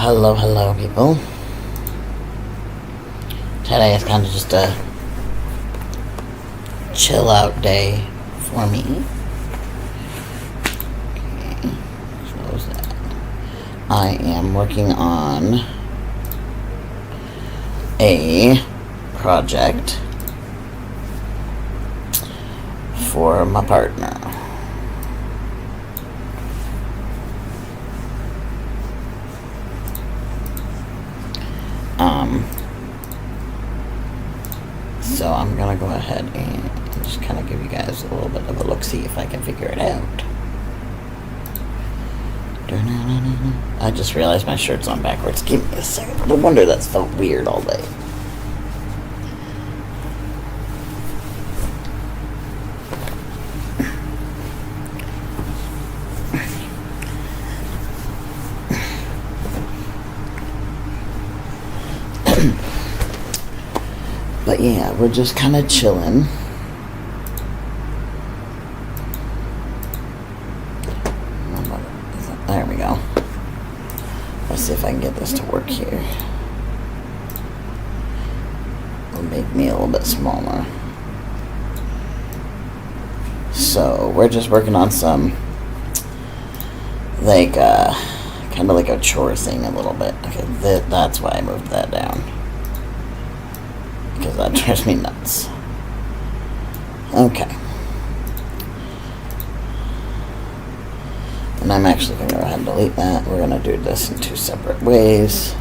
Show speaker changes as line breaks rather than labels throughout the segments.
Hello, people. Today is kind of just a chill out day for me. Okay, so what was that? I am working on a project for my partner. So I'm gonna go ahead and just kind of give you guys a little bit of a look, see if I can figure it out. I just realized my shirt's on backwards. Give me a second. No wonder that's felt weird all day. But yeah, we're just kind of chilling. There we go. Let's see if I can get this to work here. It'll make me a little bit smaller. So we're just working on some, like, kind of like a chore thing a little bit. Okay, that's why I moved that down. Because that drives me nuts. Okay. And I'm actually going to go ahead and delete that. We're going to do this in two separate ways.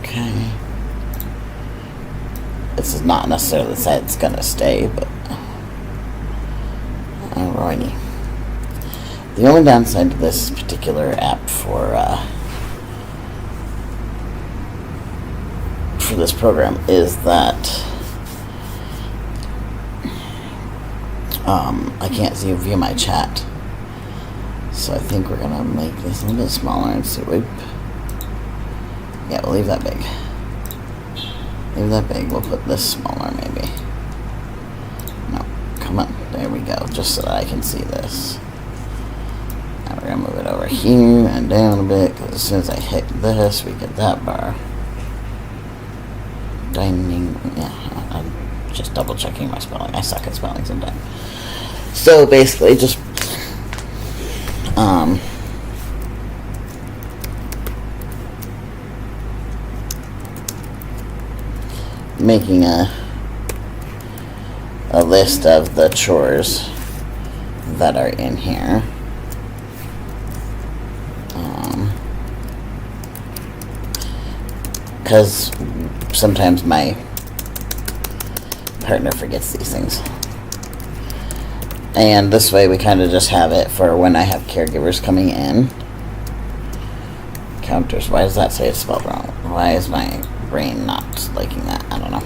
Okay. This is not necessarily the side it's going to stay, but alrighty. The only downside to this particular app for this program is that I can't view my chat. So I think we're gonna make this a little bit smaller and see. Yeah, we'll leave that big. Leave that big. We'll put this smaller maybe. No, come on. There we go. Just so that I can see this. Now we're gonna move it over here and down a bit, because as soon as I hit this, we get that bar. Dining. Yeah, I'm just double checking my spelling. I suck at spelling sometimes. So basically, just making a list of the chores that are in here. Because sometimes my partner forgets these things. And this way we kind of just have it for when I have caregivers coming in. Counters. Why does that say it's spelled wrong? Why is my brain not liking that? I don't know.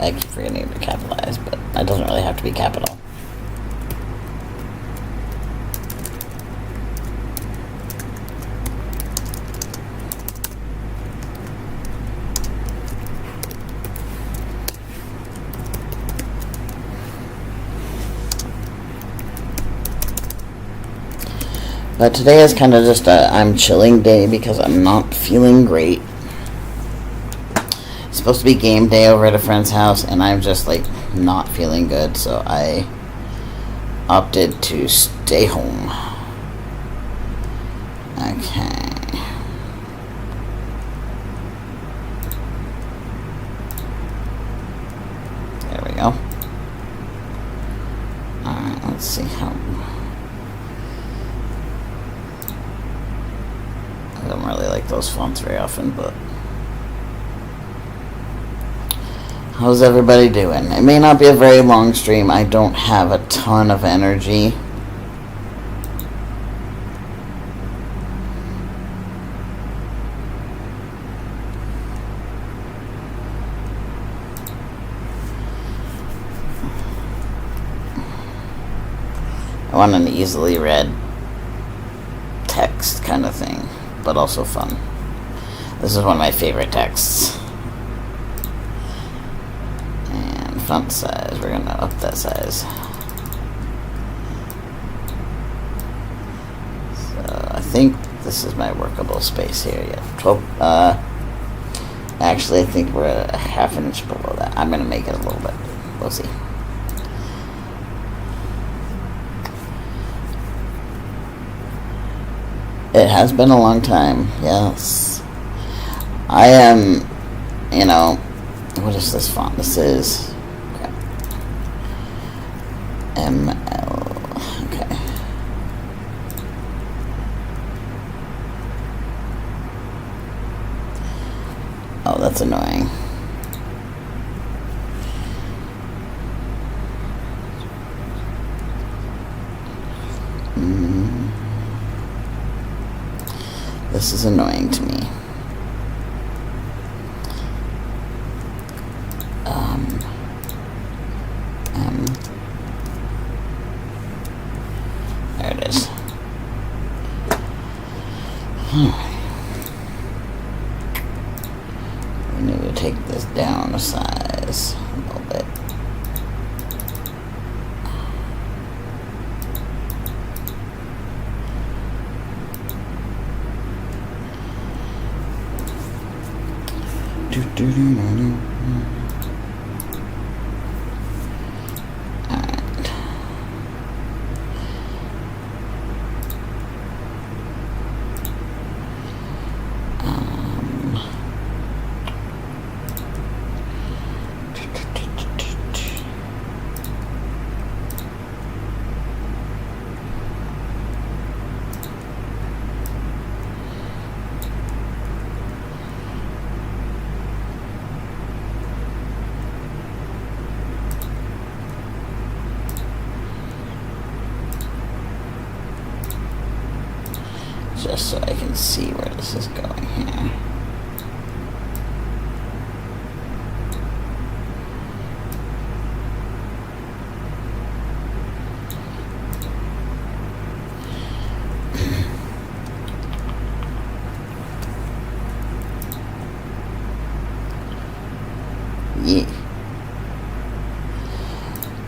I keep forgetting to capitalize, but that doesn't really have to be capital. But today is kind of just a I'm chilling day because I'm not feeling great. It's supposed to be game day over at a friend's house, and I'm just like not feeling good, so I opted to stay home. Okay. There we go. Alright, let's see how with those fonts very often, but how's everybody doing? It may not be a very long stream. I don't have a ton of energy. I want an easily read text kind of thing, but also fun. This is one of my favorite texts. And font size, we're gonna up that size. So I think this is my workable space here. Yeah, 12. Actually, I think we're a half an inch below that. I'm gonna make it a little bit. We'll see. It has been a long time, yes. I am, you know, what is this font? This is ML, okay. Oh, that's annoying. This is annoying to me. There it is. We need to take this down a size a little bit. Alright. Just so I can see where this is going here.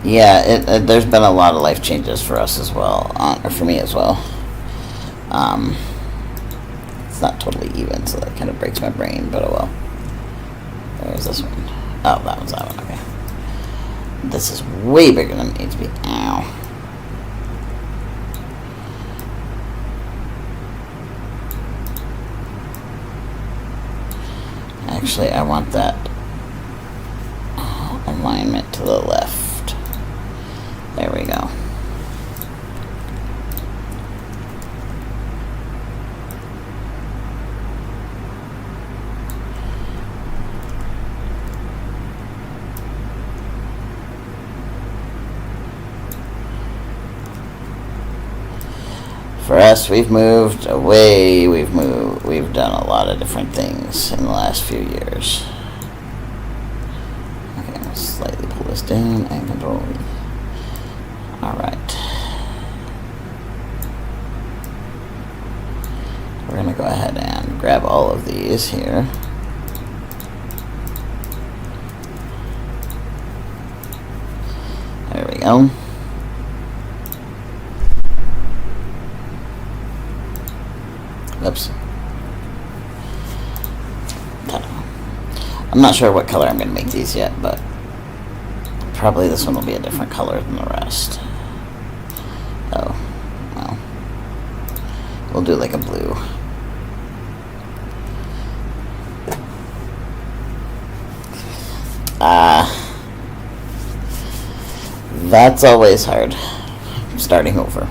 Yeah, there's been a lot of life changes for us as well, or for me as well. It's not totally even, so that kind of breaks my brain, but oh well. Where's this one? Oh, that one's that one, okay. This is way bigger than it needs to be. Ow. Actually, I want that alignment to the left. There we go. For us, we've moved away, we've done a lot of different things in the last few years. Okay, let's slightly pull this down and Control V. Alright. We're gonna go ahead and grab all of these here. There we go. Oops. I'm not sure what color I'm going to make these yet, but probably this one will be a different color than the rest. Oh, well. We'll do like a blue. That's always hard. Starting over.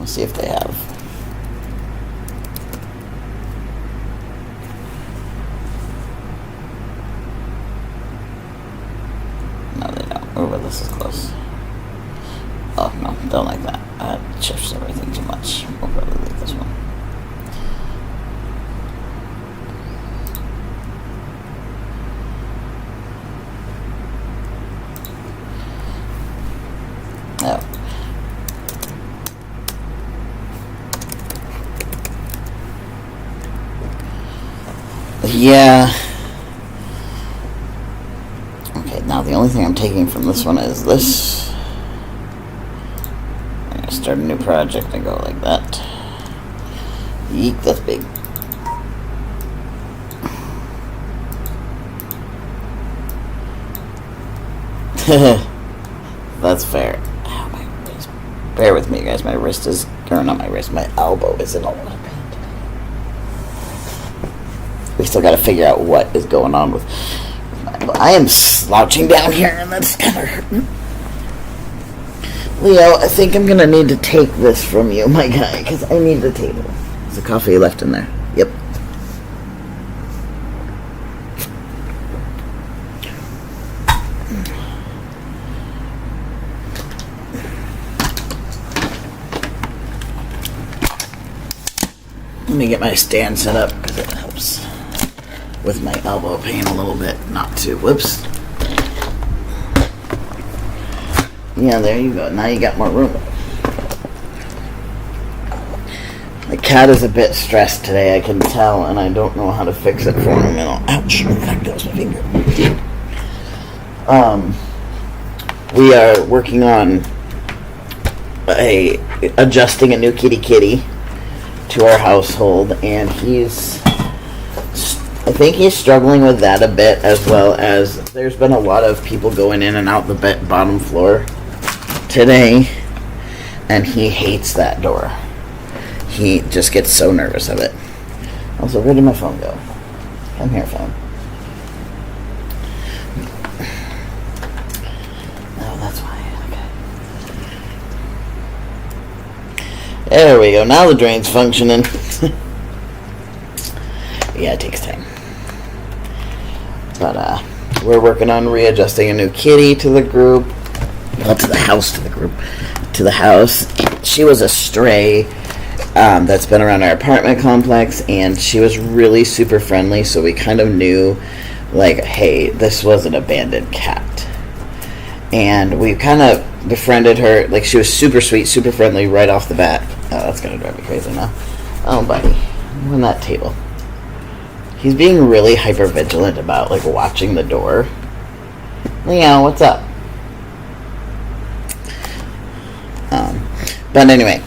We'll see if they have. No, they don't. Oh, but this is close. Oh, no, don't like that. That shifts everything too much. We'll probably leave this one. Oh. Yeah. Okay, now the only thing I'm taking from this one is this. I'm gonna start a new project and go like that. Yeek, that's big. That's fair. Ow, my wrist. Bear with me, guys. My wrist is, or not my wrist, my elbow is in a lot of pain today. We still got to figure out what is going on with my elbow. I am slouching down here, and that's kind of hurting. Leo, I think I'm gonna need to take this from you, my guy, because I need the table. There's a coffee left in there. Yep. Let me get my stand set up because it helps with my elbow pain a little bit. Not too. Whoops. Yeah, there you go. Now you got more room. The cat is a bit stressed today, I can tell, and I don't know how to fix it for him. Ouch! That was my finger. We are working on adjusting a new kitty to our household, and I think he's struggling with that a bit, as well as there's been a lot of people going in and out the bottom floor today, and he hates that door. He just gets so nervous of it. Also, where did my phone go? Come here, phone. Oh, that's why. Okay. There we go. Now the drain's functioning. Yeah, it takes time. But we're working on readjusting a new kitty to the group. Well, to the house, to the house. She was a stray that's been around our apartment complex, and she was really super friendly, so we kind of knew, like, hey, this was an abandoned cat. And we kind of befriended her. Like, she was super sweet, super friendly right off the bat. Oh, that's going to drive me crazy now. Oh, buddy. On that table. He's being really hyper vigilant about, like, watching the door. Leo, what's up? But anyway,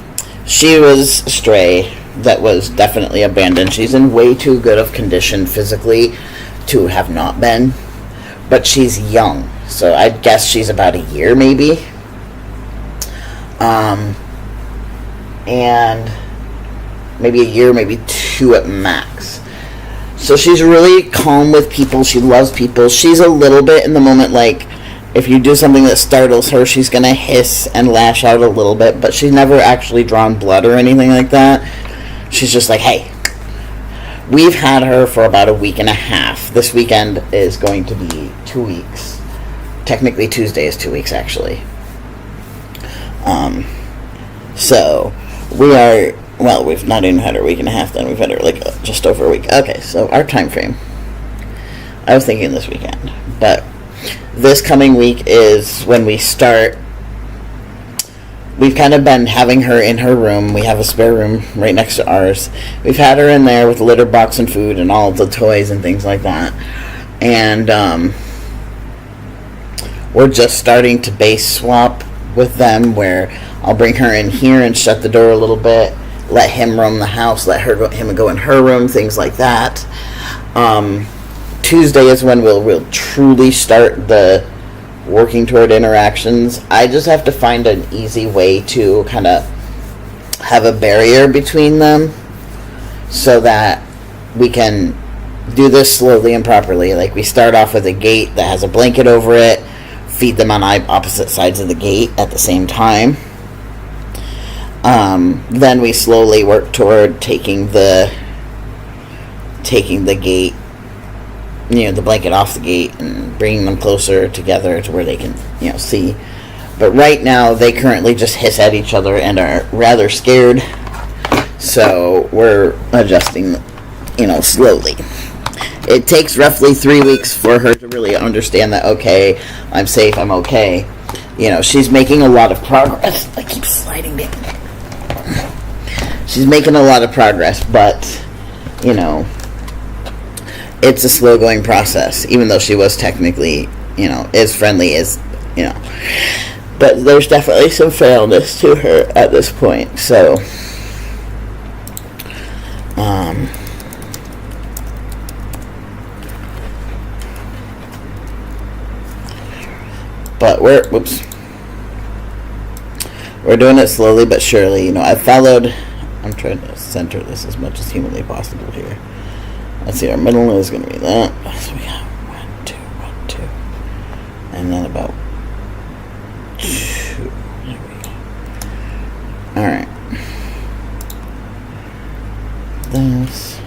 she was a stray that was definitely abandoned. She's in way too good of condition physically to have not been, but she's young, so I guess she's about a year maybe. And maybe a year, maybe two at max. So she's really calm with people. She loves people. She's a little bit in the moment, like, if you do something that startles her, she's going to hiss and lash out a little bit, but she's never actually drawn blood or anything like that. She's just like, hey. We've had her for about a week and a half. This weekend is going to be 2 weeks. Technically, Tuesday is 2 weeks, actually. So, we are, well, we've not even had her a week and a half then. We've had her, like, just over a week. Okay, so our time frame. I was thinking this weekend, but this coming week is when we start. We've kind of been having her in her room. We have a spare room right next to ours. We've had her in there with a litter box and food and all of the toys and things like that. And we're just starting to base swap with them, where I'll bring her in here and shut the door a little bit, let him roam the house, let him go in her room, things like that. Tuesday is when we'll truly start the working toward interactions. I just have to find an easy way to kind of have a barrier between them so that we can do this slowly and properly. Like, we start off with a gate that has a blanket over it, feed them on opposite sides of the gate at the same time. Then we slowly work toward taking the gate, the blanket off the gate and bringing them closer together to where they can, see. But right now, they currently just hiss at each other and are rather scared. So we're adjusting, slowly. It takes roughly 3 weeks for her to really understand that, okay, I'm safe, I'm okay. She's making a lot of progress. I keep sliding down. She's making a lot of progress, but, it's a slow going process, even though she was technically, as friendly as, but there's definitely some frailness to her at this point, so, but we're doing it slowly but surely. I'm trying to center this as much as humanly possible here. Let's see, our middle is going to be that. So we got 1, 2, 1, 2. And then about 2. There we go. Alright. This.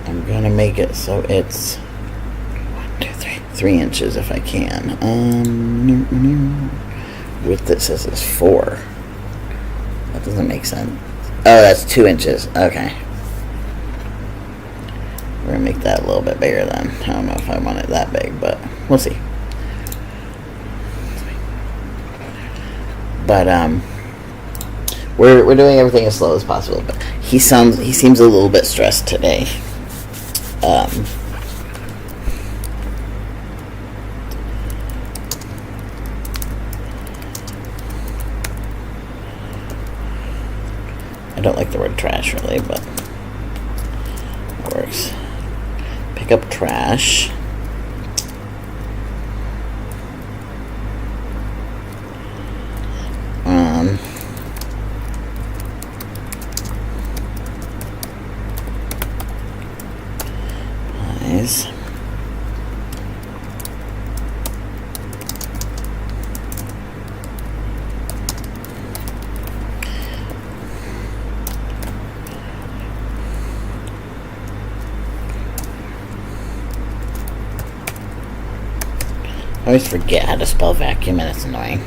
I'm going to make it so it's 1, 2, 3. 3 inches if I can. Width that says is 4. That doesn't make sense. Oh, that's 2 inches. Okay. We're going to make that a little bit bigger then. I don't know if I want it that big, but we'll see. But, we're doing everything as slow as possible, but he seems a little bit stressed today. I don't like the word trash really, but it works. Pick up trash. Nice. I always forget how to spell vacuum, and it's annoying.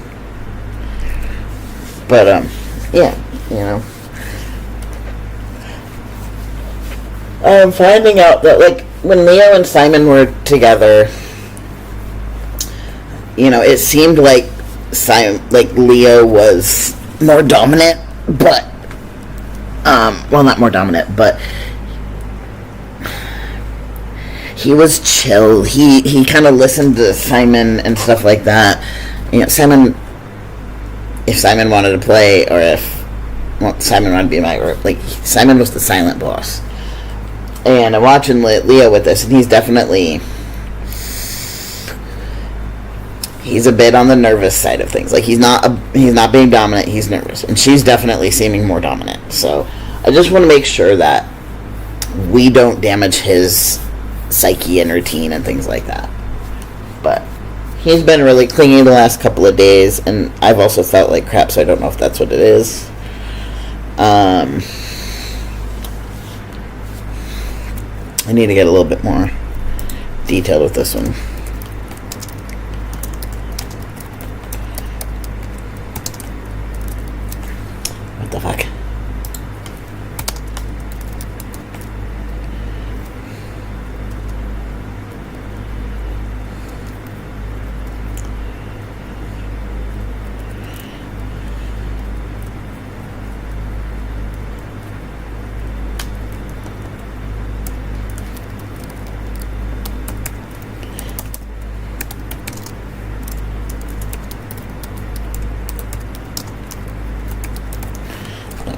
But, yeah, I'm finding out that, like, when Leo and Simon were together, it seemed like Leo was more dominant, but, well, not more dominant, but he was chill. He kind of listened to Simon and stuff like that. Simon, if Simon wanted to play, or if Simon wanted to be Simon was the silent boss. And I'm watching Leo with this, and he's a bit on the nervous side of things. Like, he's not being dominant, he's nervous. And she's definitely seeming more dominant. So I just want to make sure that we don't damage his psyche and routine and things like that. But he's been really clingy the last couple of days, and I've also felt like crap, so I don't know if that's what it is. I need to get a little bit more detailed with this one. What the fuck?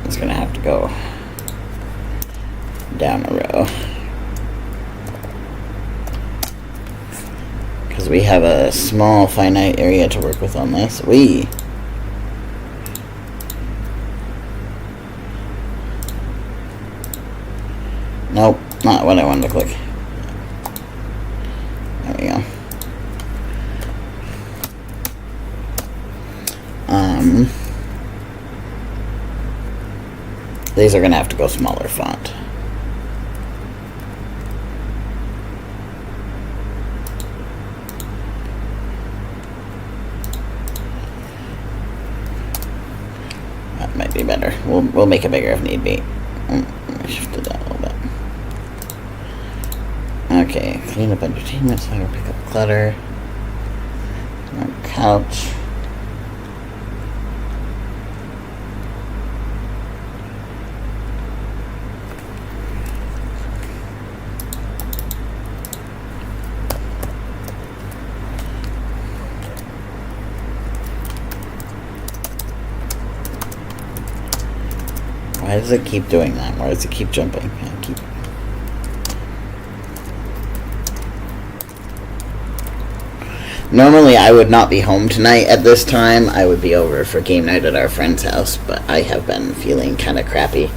It's gonna have to go down a row because we have a small finite area to work with on this. Nope, not what I wanted to click. There we go. These are going to have to go smaller font. That might be better. We'll make it bigger if need be. Let me shift it down a little bit. Okay, clean up entertainment so I can pick up clutter. Couch. Why does it keep doing that? Why does it keep jumping? Normally I would not be home tonight at this time. I would be over for game night at our friend's house, but I have been feeling kind of crappy.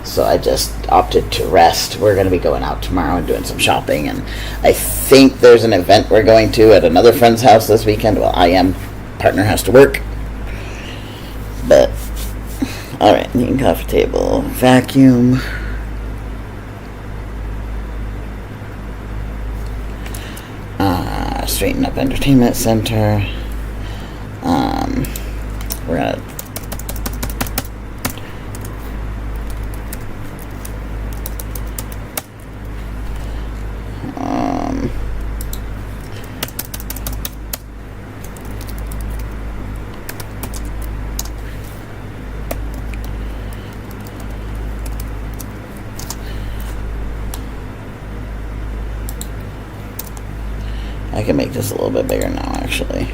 So I just opted to rest. We're going to be going out tomorrow and doing some shopping, and I think there's an event we're going to at another friend's house this weekend. Well, I am. Partner has to work. But, alright, eating coffee table, vacuum. Straighten up entertainment center. We're gonna I can make this a little bit bigger now, actually.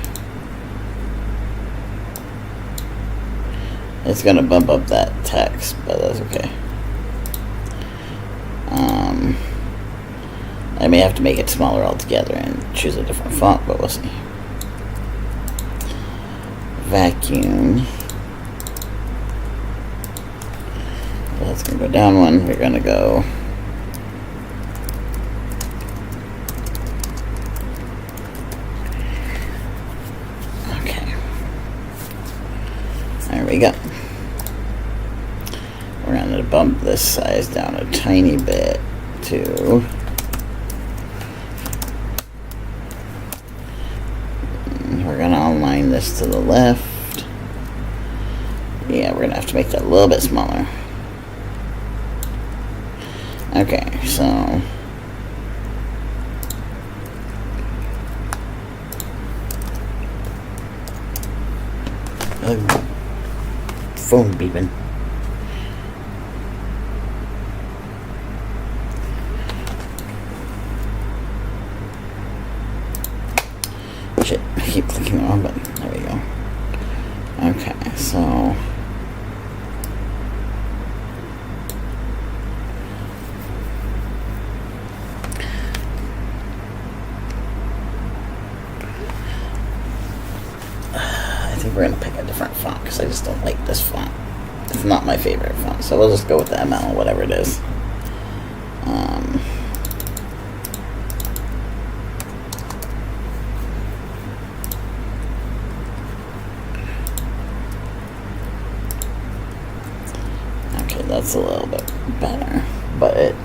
It's gonna bump up that text, but that's okay. I may have to make it smaller altogether and choose a different font, but we'll see. Vacuum. Well, that's gonna go down one. We're gonna go. There we go. We're going to bump this size down a tiny bit to we're going to align this to the left. Yeah, we're going to have to make that a little bit smaller. Okay, so phone beeping. Shit, I keep clicking the wrong button. There we go. Okay, so I think we're gonna pick a different font because I just don't like this font. It's not my favorite font, so we'll just go with the ML, whatever it is. Okay, that's a little bit better, but it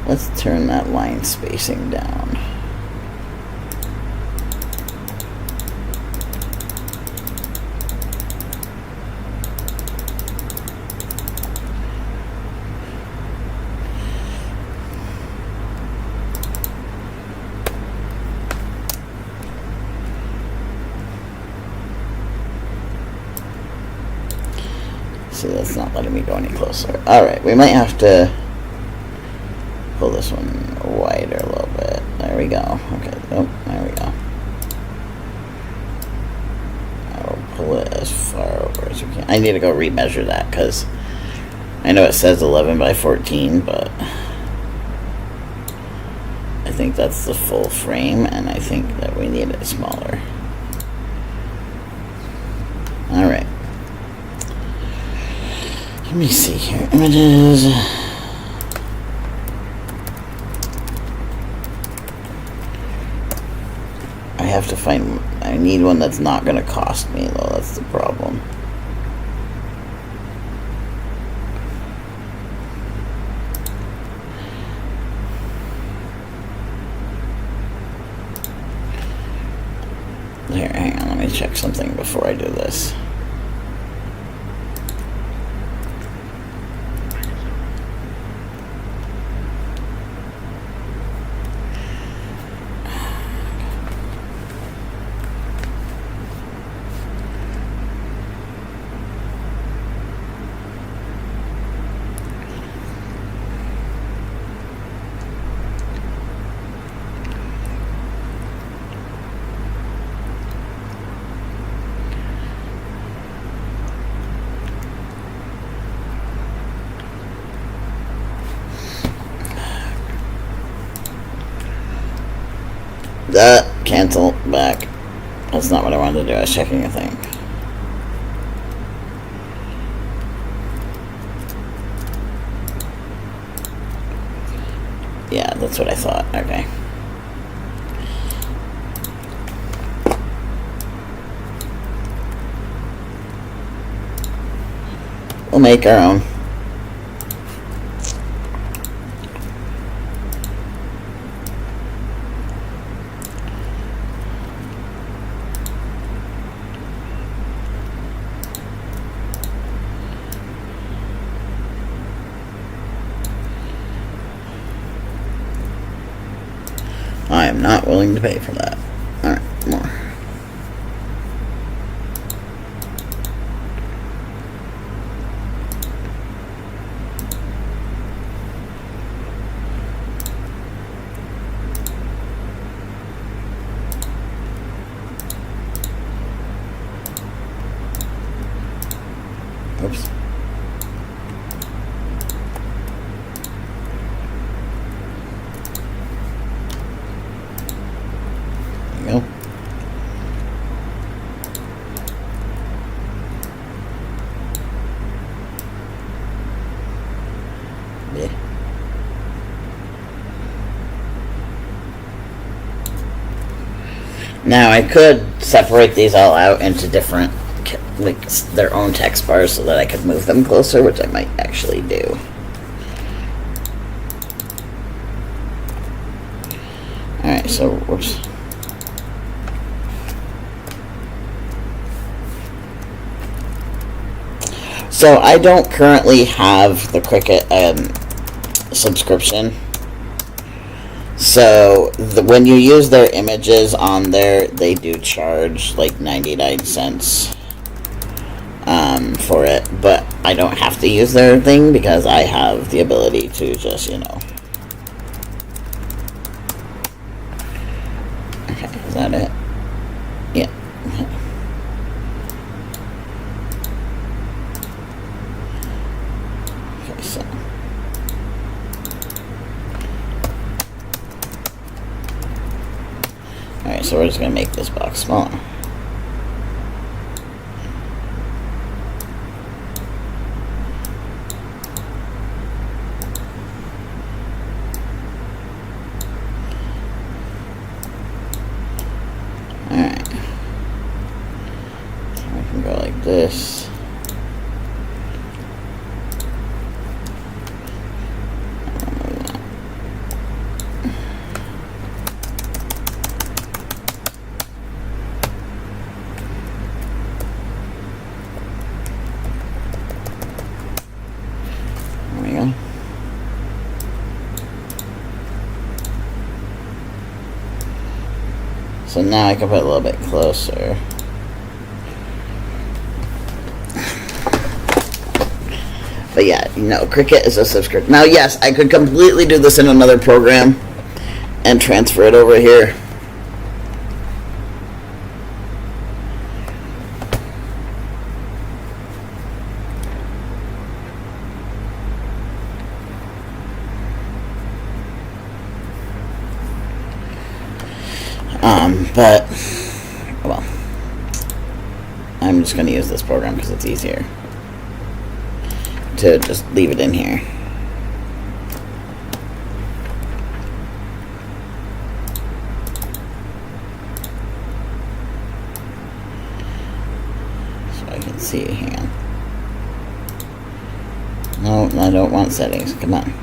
let's turn that line spacing down. See, that's not letting me go any closer. Alright, we might have to pull this one wider a little bit. There we go. Okay, oh, there we go. I'll pull it as far over as we can. I need to go remeasure that because I know it says 11 by 14, but I think that's the full frame, and I think that we need it smaller. Alright. Let me see here. Images. I have to find. I I need one that's not going to cost me, though. That's the problem. Here, hang on. Let me check something before I do this. Cancel back. That's not what I wanted to do. I was checking a thing. Yeah, that's what I thought. Okay. We'll make our own. I am not willing to pay for that. Alright, more. Oops. There you go. Yeah. Now I could separate these all out into different, like, their own text bars so that I could move them closer, which I might actually do. Alright, so, whoops. So I don't currently have the Cricut subscription. So when you use their images on there, they do charge like 99 cents for it. But I don't have to use their thing because I have the ability to just, you know. Okay, is that it? Yeah. Okay, so. Alright, so we're just going to make this box smaller. Alright. So I can go like this. So now I can put it a little bit closer. But yeah, you know, Cricut is a subscription. Now, yes, I could completely do this in another program and transfer it over here. But, well, I'm just going to use this program because it's easier to just leave it in here. see. Hang on. No, I don't want settings. Come on.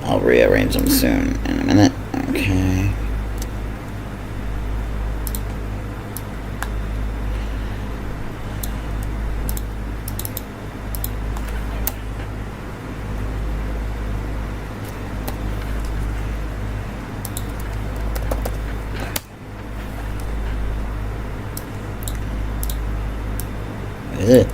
I'll rearrange them soon in a minute. Okay. Ugh.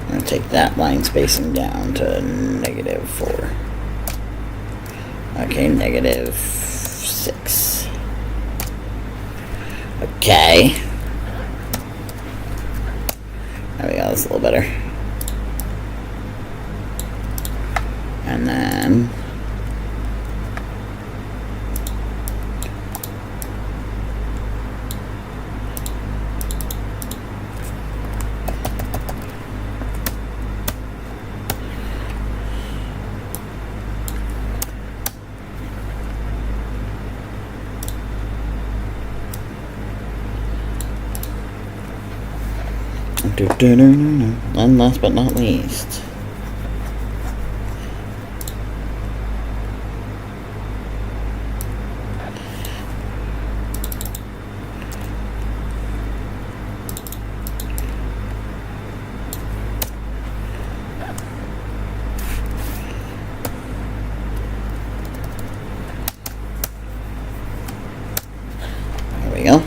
I'm going to take that line spacing down to -4. Okay, -6. Okay. There we go, that's a little better. And then... and last but not least, there we go.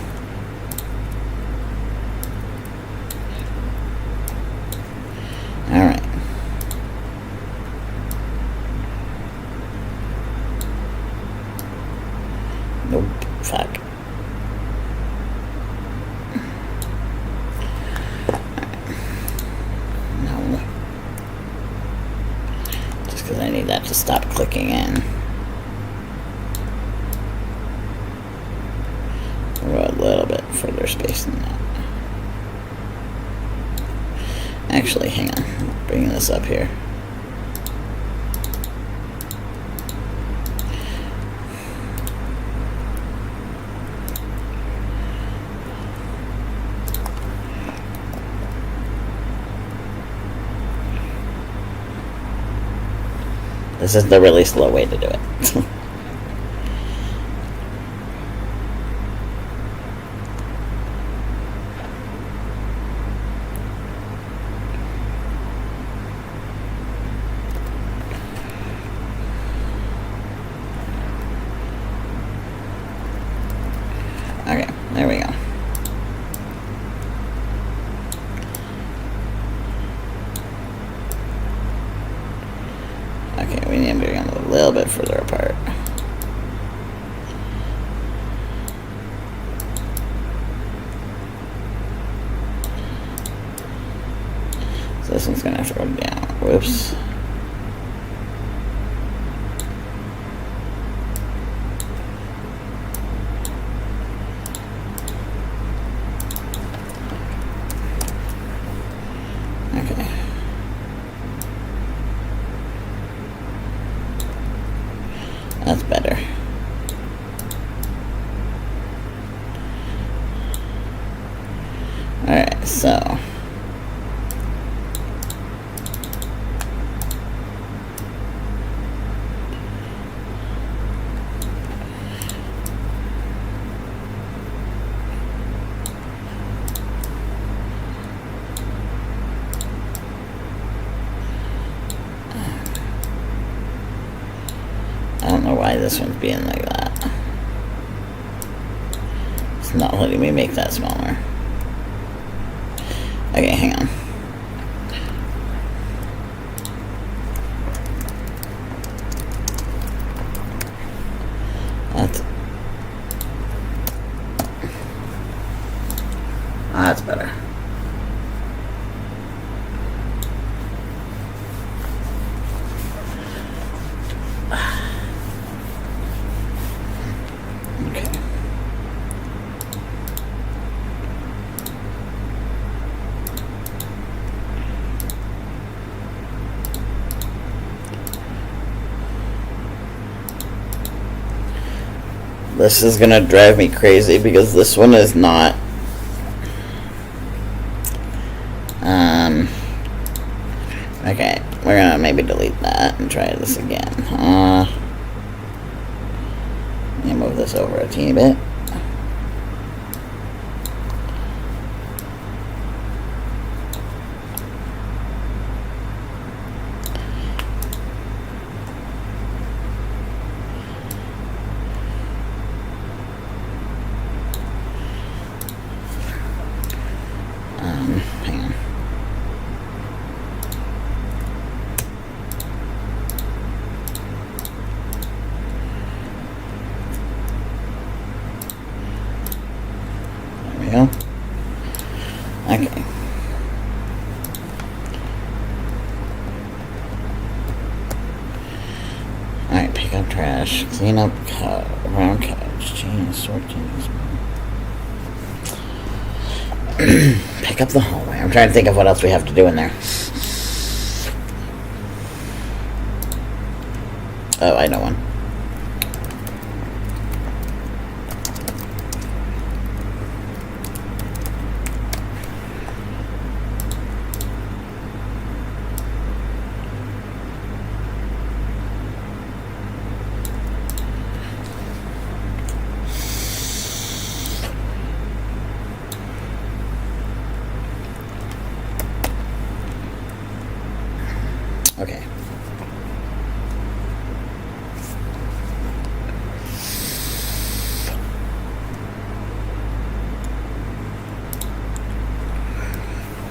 Alright. Nope. Fuck. No. Just because I need that to stop clicking in. We're a little bit further spaced than that. Actually, hang on. I'm bringing this up here. This is the really slow way to do it. Okay, there we go. Okay, we need to bring them a little bit further apart. So this one's gonna have to go down. Whoops. Okay. That's better. Alright, so I don't know why this one's being like that. It's not letting me make that smaller. Okay, hang on. This is gonna drive me crazy because this one is not. Okay, we're gonna maybe delete that and try this again. Let me move this over a teeny bit. Hang on. There we go. Okay. Alright, pick up trash, clean up around couch, change, sort changes. Pick up the hallway. I'm trying to think of what else we have to do in there. Oh, I know one. Okay.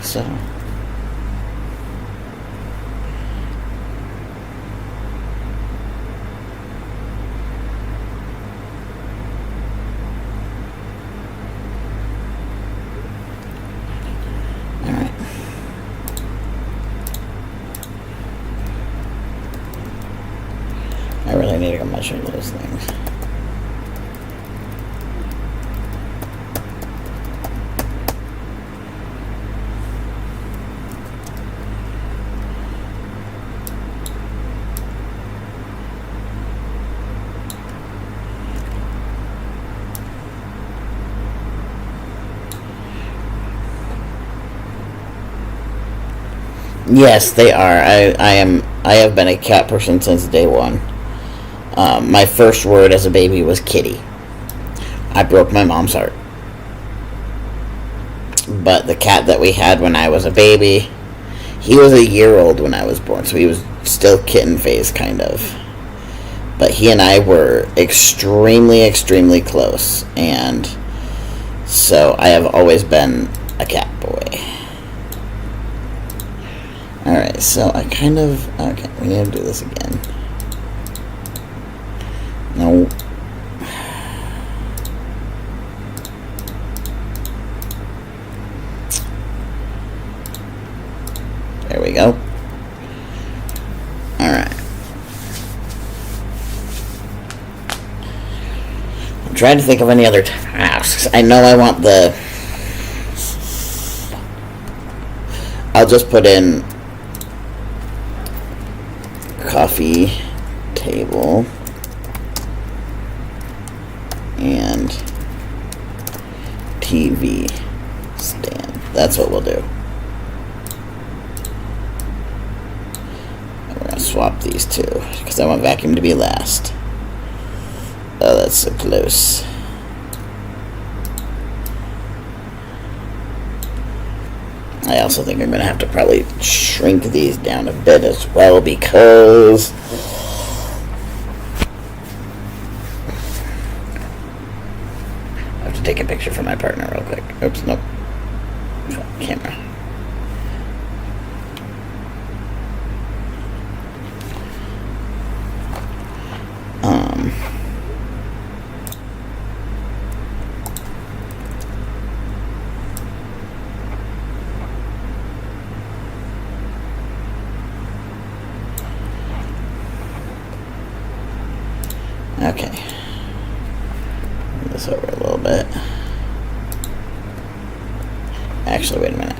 So. Alright. I really need to go measure those things. Yes, they are. I have been a cat person since day one. My first word as a baby was kitty. I broke my mom's heart. But the cat that we had when I was a baby, he was a year old when I was born, so he was still kitten phase, kind of. But he and I were extremely, extremely close, and so I have always been a cat boy. Alright, so I kind of... Okay, we need to do this again. No. There we go. Alright. I'm trying to think of any other tasks. I know I want the... I'll just put in coffee table and TV stand. That's what we'll do. And we're gonna swap these two because I want vacuum to be last. Oh, that's so close. I also think I'm going to have to probably shrink these down a bit as well because I have to take a picture for my partner real quick. Oops, nope. Camera. Okay. Move this over a little bit. Actually, wait a minute.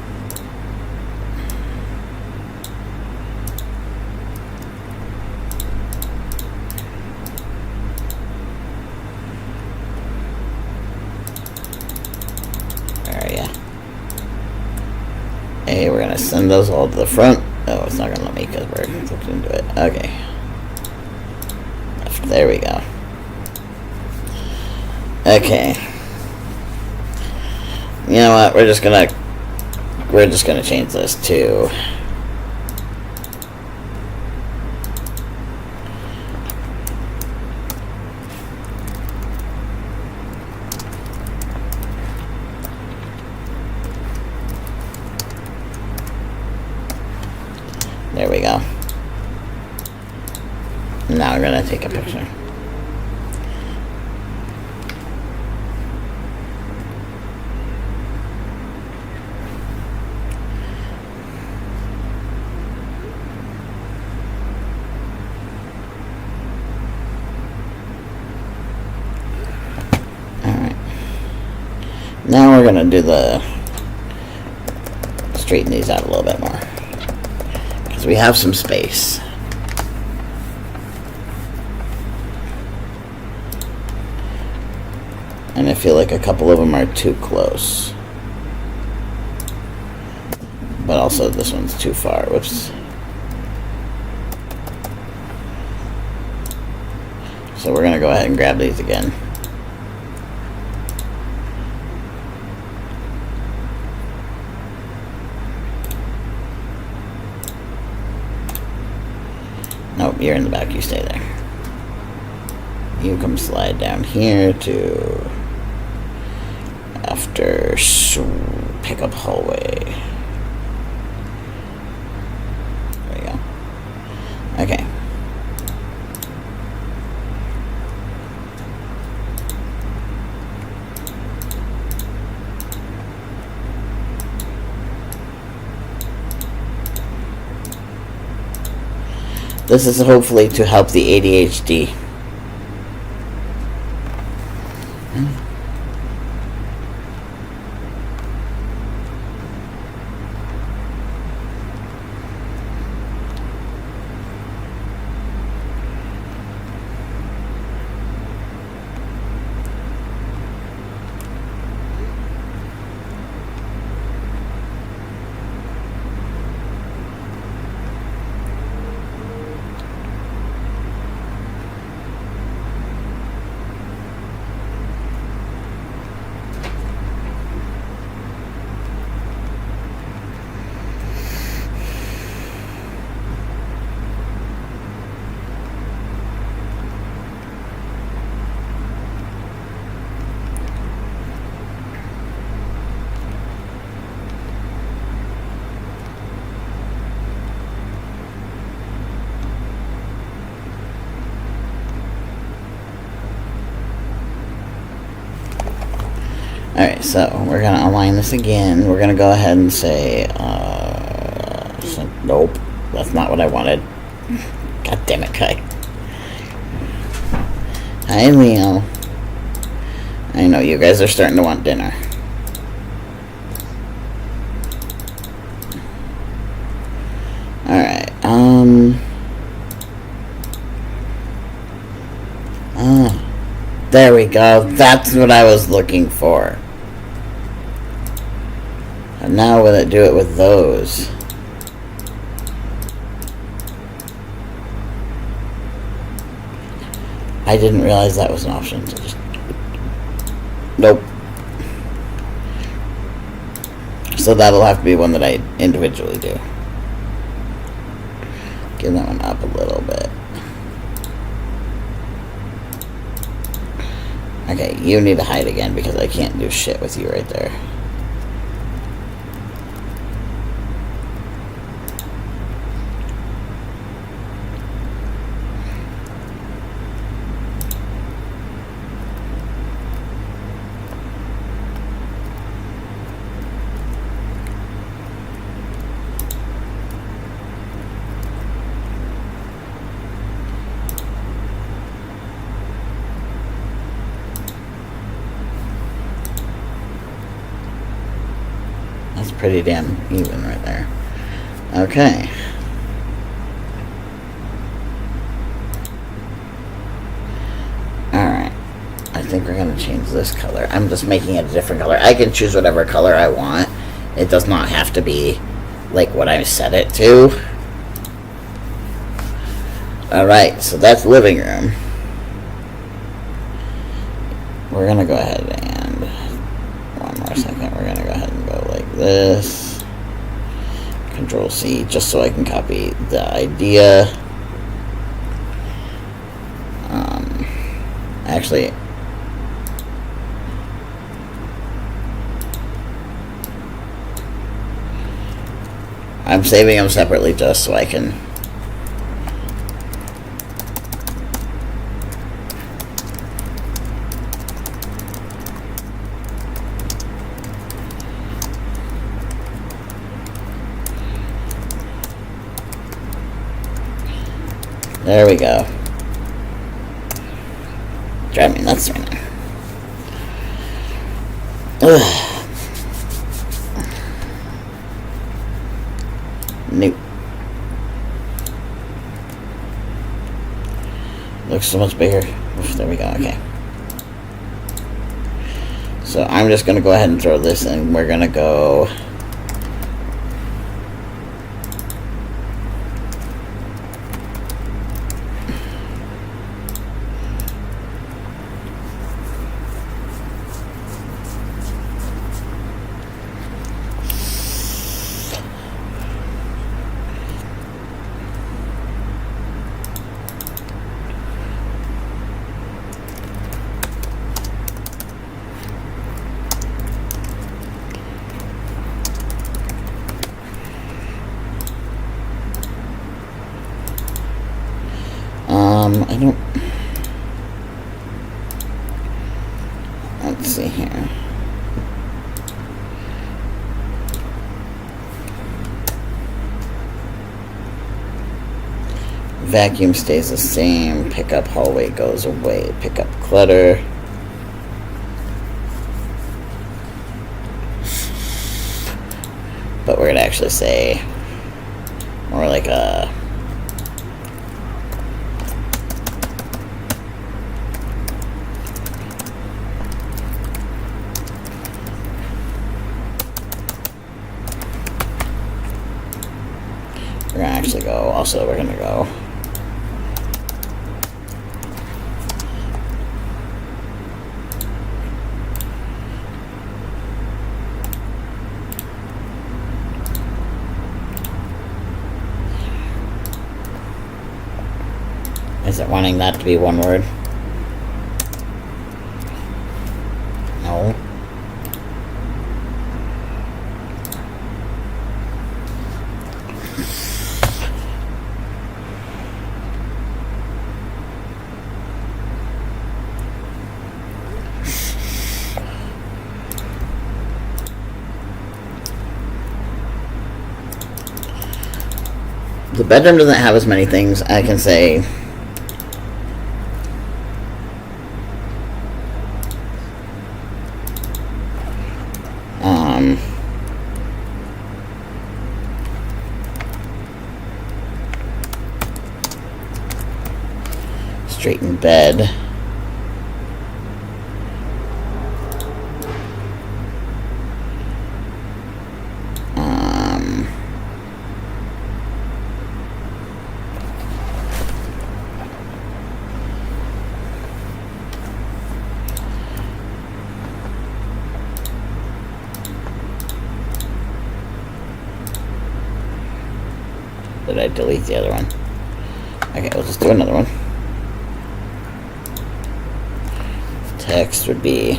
Okay, we're gonna send those all to the front. Oh, it's not gonna let me because we're hooked into it. Okay. Left. There we go. Okay. You know what? We're just gonna change this to there we go. Now we're gonna take a picture. Alright. Now we're gonna do straighten these out a little bit more. Because we have some space. And I feel like a couple of them are too close. But also this one's too far. Whoops. So we're going to go ahead and grab these again. Nope, you're in the back. You stay there. You come slide down here to after pickup hallway. There you go. Okay. This is hopefully to help the ADHD. Alright, so we're going to align this again. We're going to go ahead and say, nope, that's not what I wanted. God damn it, Kai. Hi, Leo. I know you guys are starting to want dinner. Alright, there we go. That's what I was looking for. And now will it do it with those? I didn't realize that was an option. So just... Nope. So that'll have to be one that I individually do. Get that one up a little bit. Okay, you need to hide again because I can't do shit with you right there. That's pretty damn even right there. Okay. Alright. I think we're going to change this color. I'm just making it a different color. I can choose whatever color I want. It does not have to be like what I set it to. Alright, so that's living room. We're gonna go ahead and, one more second, we're gonna go ahead and go like this. Control C, just so I can copy the idea. Actually, I'm saving them separately just so I can. There we go. Drive me nuts right now. Ugh. Nope. Looks so much bigger. Oof, there we go, okay. So I'm just gonna go ahead and throw this in. We're gonna go. I don't. Let's see here. Vacuum stays the same. Pickup hallway goes away. Pickup clutter. But we're gonna actually say more like a. We're gonna actually go. Also, we're gonna go. Is it wanting that to be one word? No. The bedroom doesn't have as many things. I can say straighten bed. Did I delete the other one? Okay, we'll just do another one. Text would be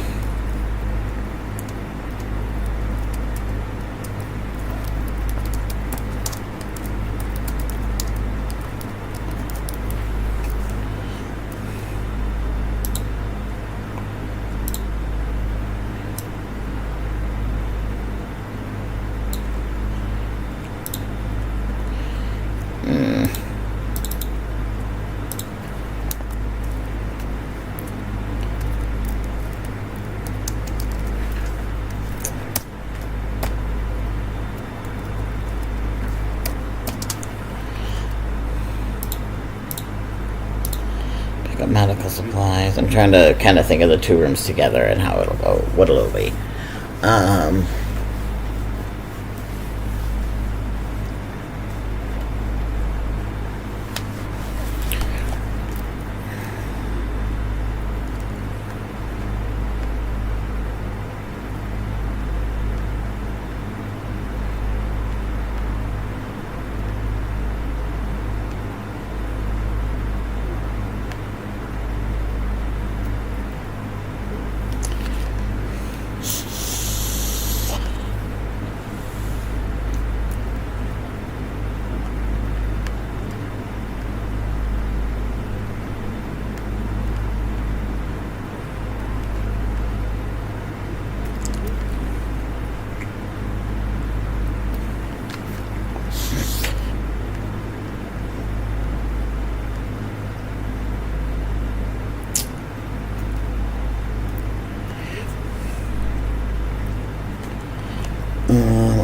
medical supplies. I'm trying to kind of think of the two rooms together and how it'll go, what it'll be.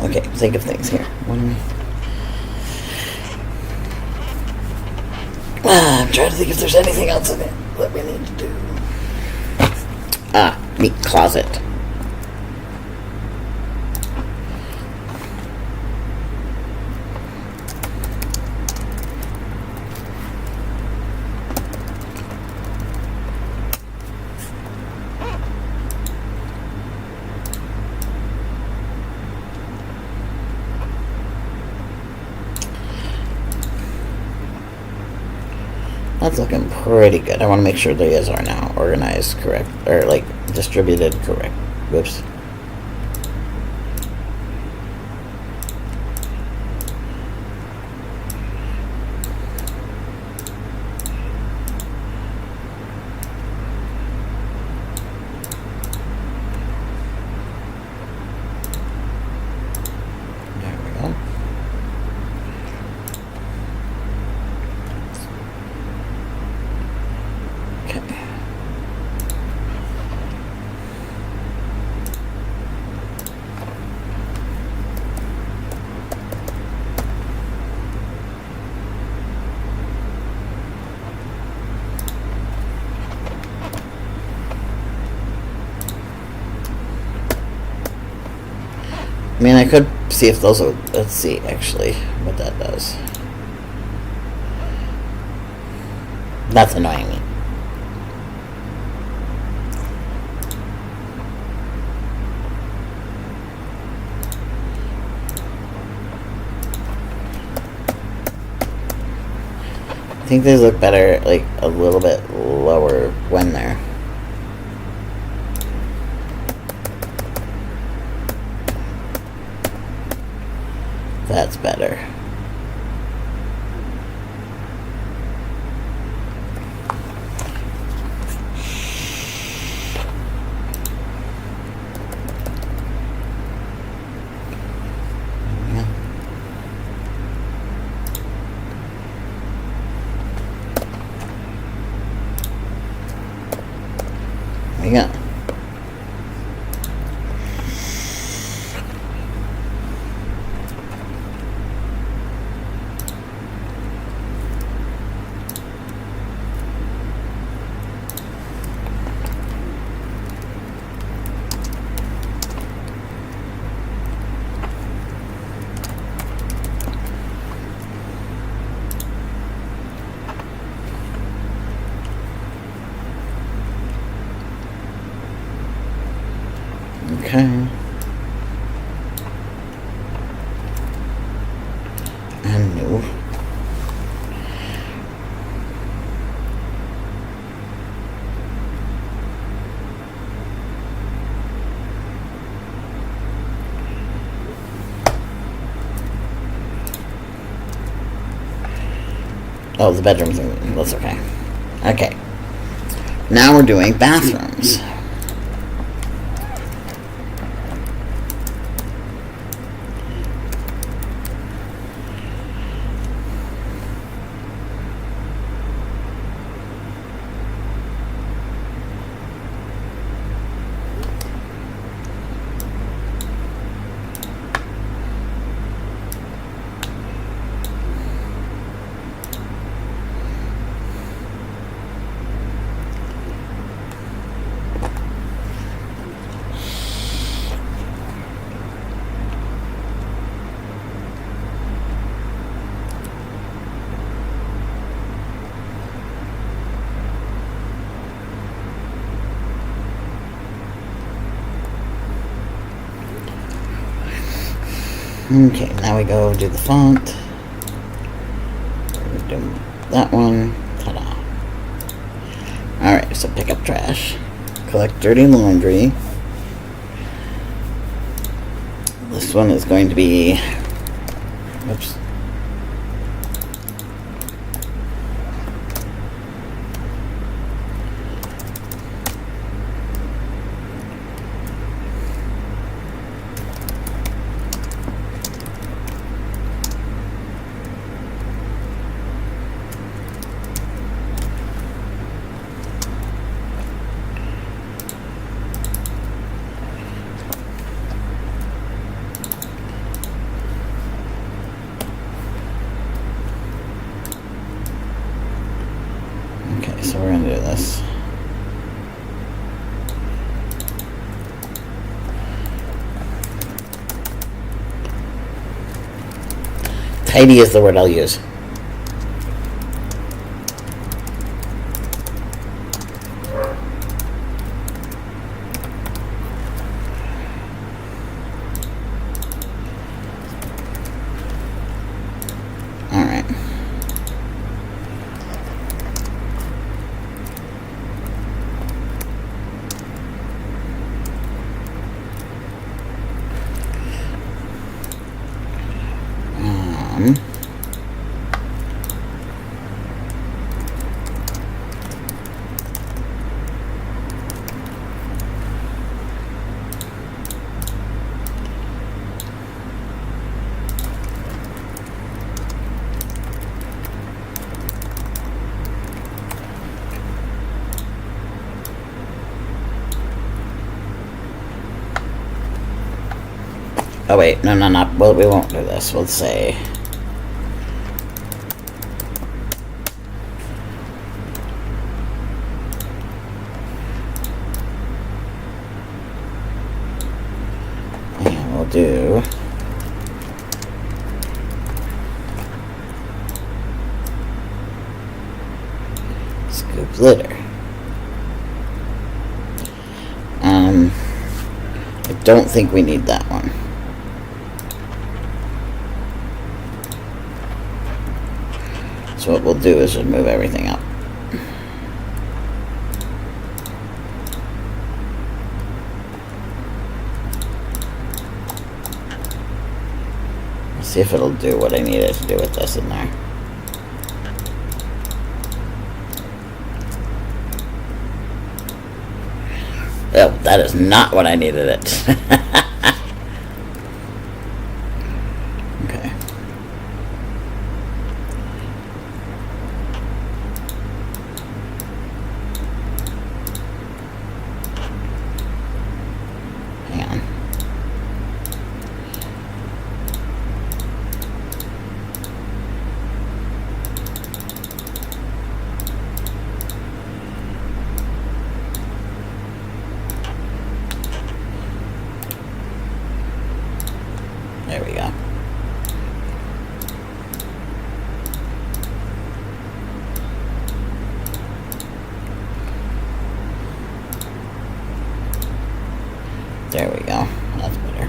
Okay, think of things here. I'm trying to think if there's anything else in it that we need to do. Meat closet. That's looking pretty good. I want to make sure these are now organized correct, or like distributed correct. Whoops. There we go. Okay. I mean, I could see if those will, let's see actually what that does. That's annoying me. I think these look better, like a little bit lower when they're. That's better. Yeah. There you go. Okay. And new. Oh, the bedroom thing. That's okay. Okay. Now we're doing bathrooms. Okay, now we go do the font. Do that one. Ta-da. Alright, so pick up trash. Collect dirty laundry. This one is going to be... Oops. Tidy is the word I'll use. Alright. Oh wait, no, well, we won't do this. We'll say and we'll do scoop litter. I don't think we need that one. So what we'll do is just move everything up. Let's see if it'll do what I need it to do with this in there. Oh, that is not what I needed it. Okay. Hang on. There we go. There we go. That's better.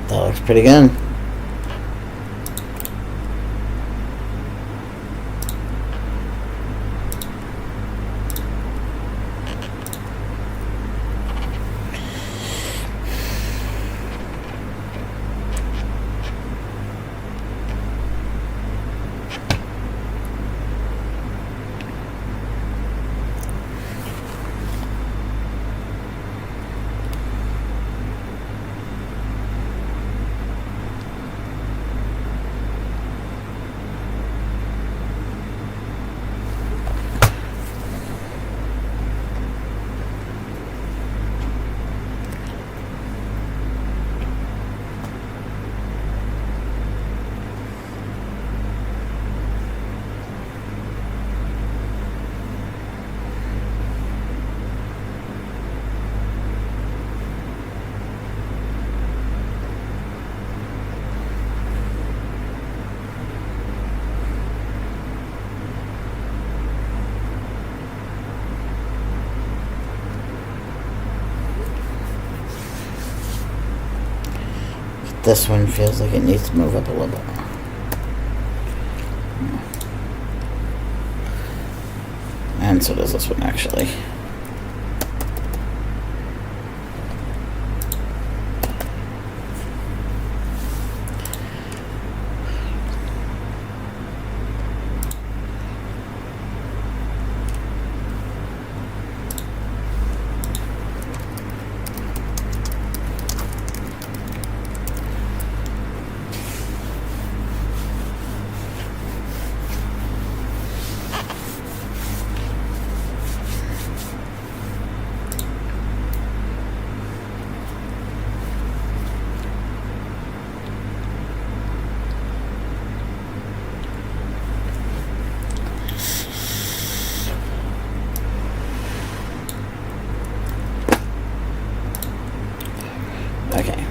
That looks pretty good. This one feels like it needs to move up a little bit. And so does this one, actually. Okay.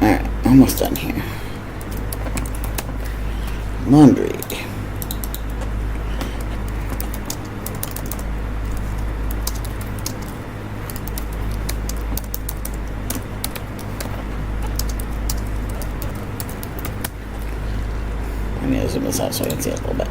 Alright, almost done here. Laundry. I need to zoom this out so I can see it a little bit.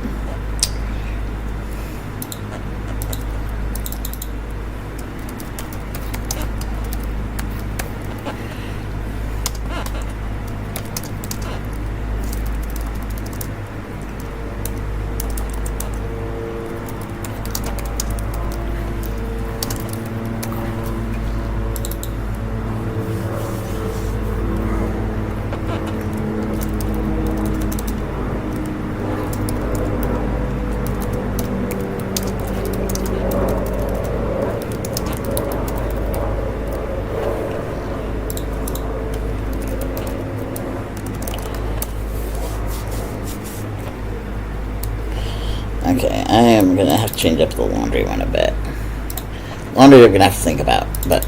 Okay, I am gonna have to change up the laundry one a bit. Laundry you're gonna have to think about, but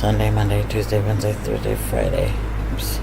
Sunday, Monday, Tuesday, Wednesday, Thursday, Friday. Oops.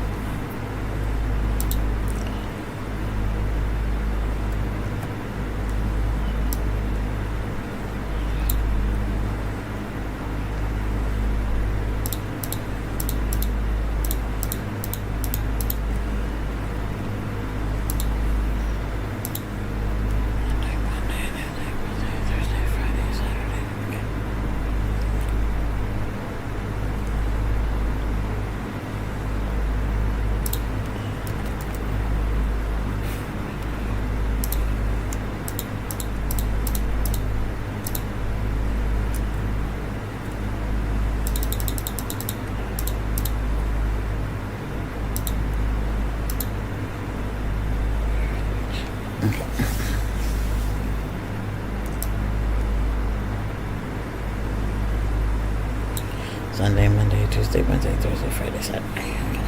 Sunday, Monday, Tuesday, Wednesday, Thursday, Friday, Saturday. Okay.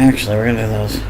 Actually, we're gonna do those.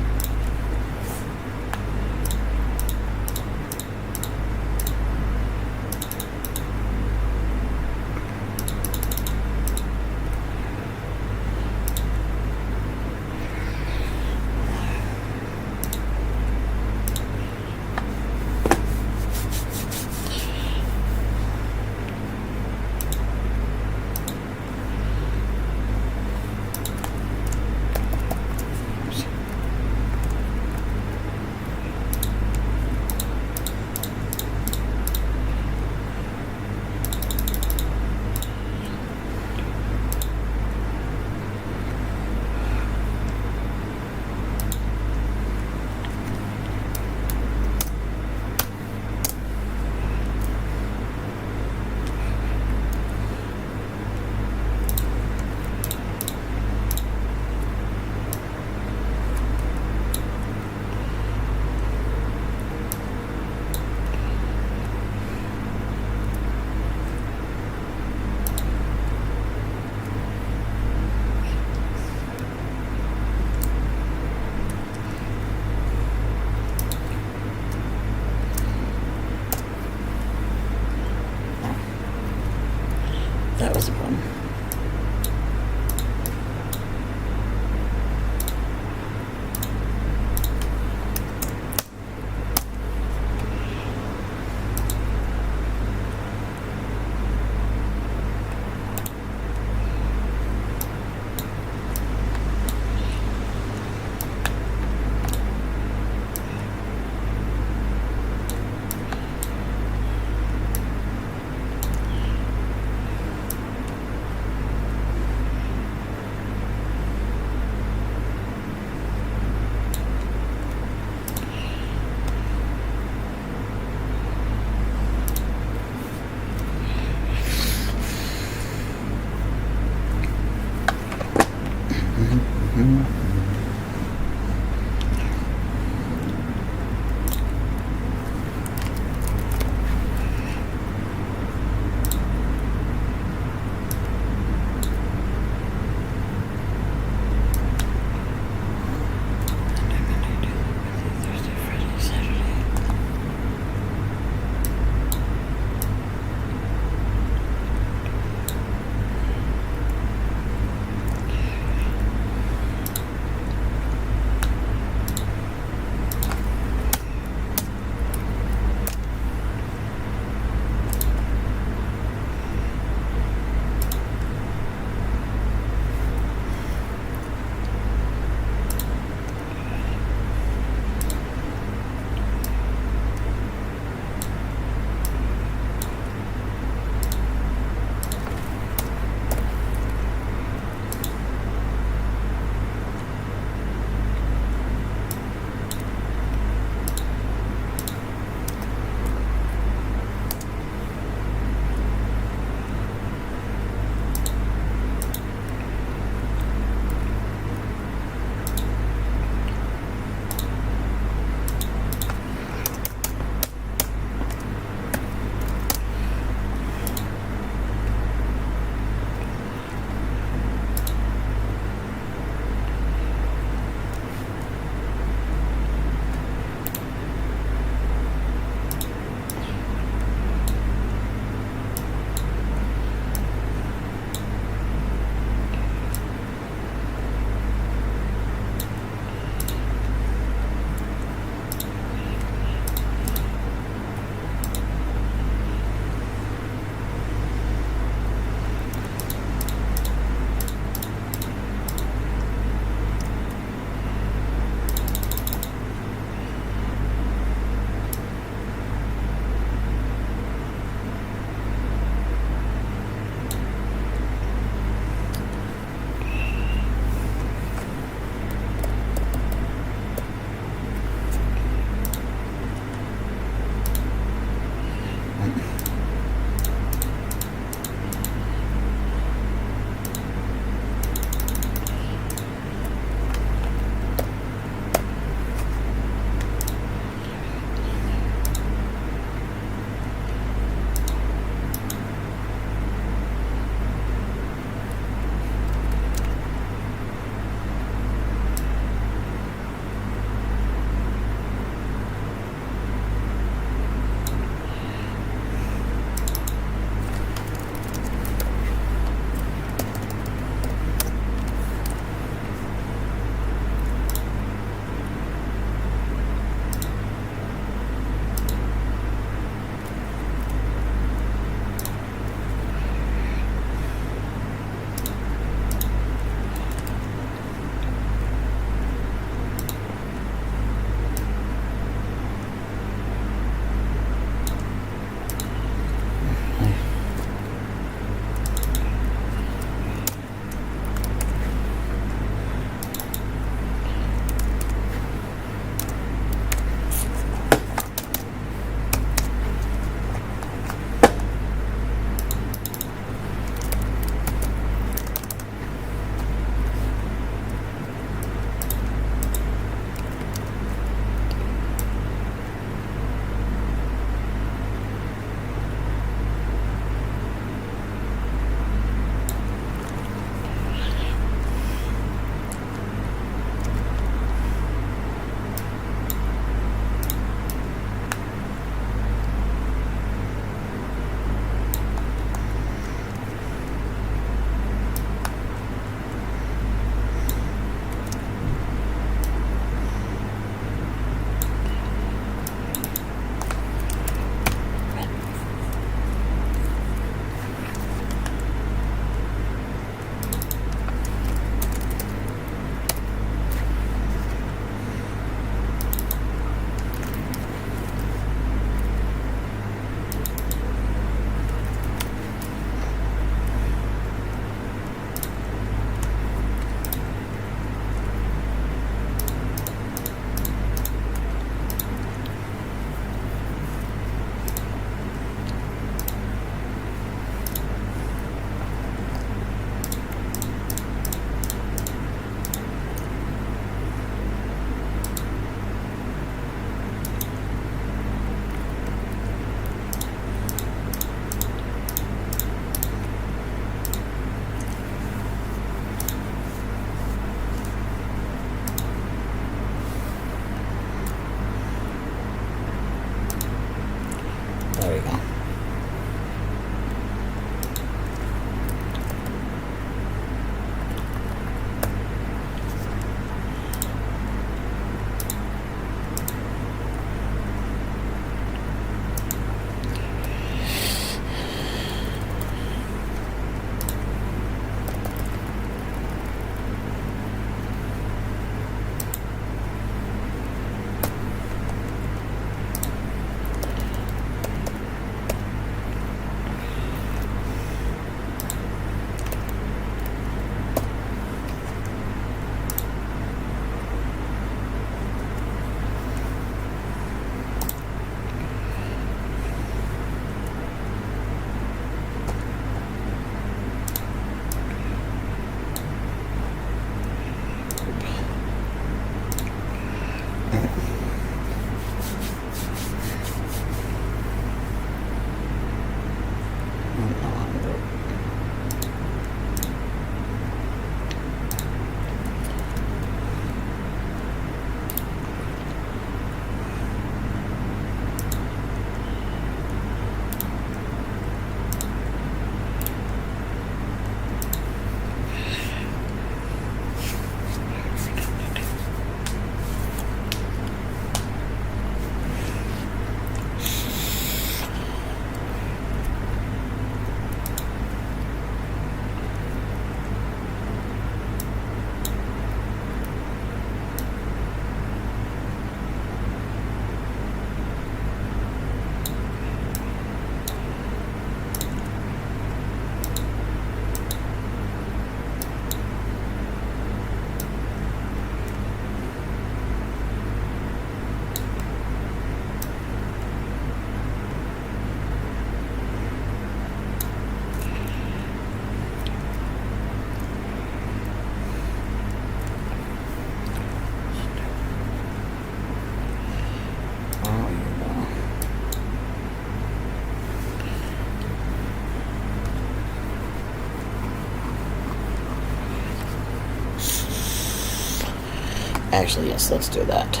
Actually, yes, let's do that.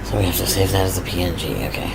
So we have to save that as a PNG, okay.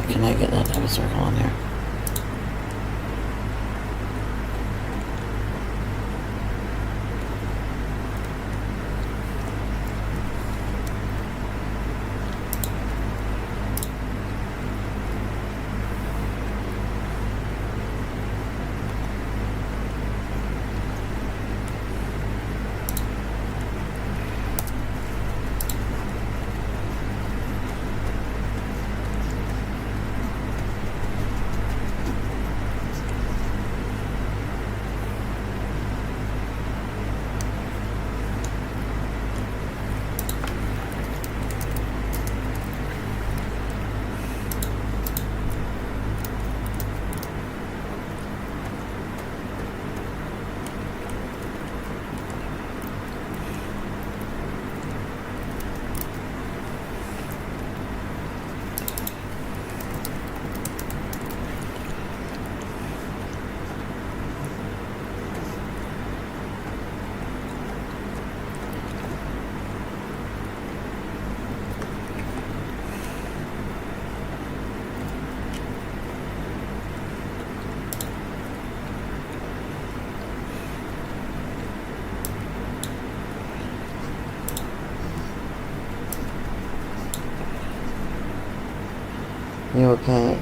Can I get that type of circle on there? You okay?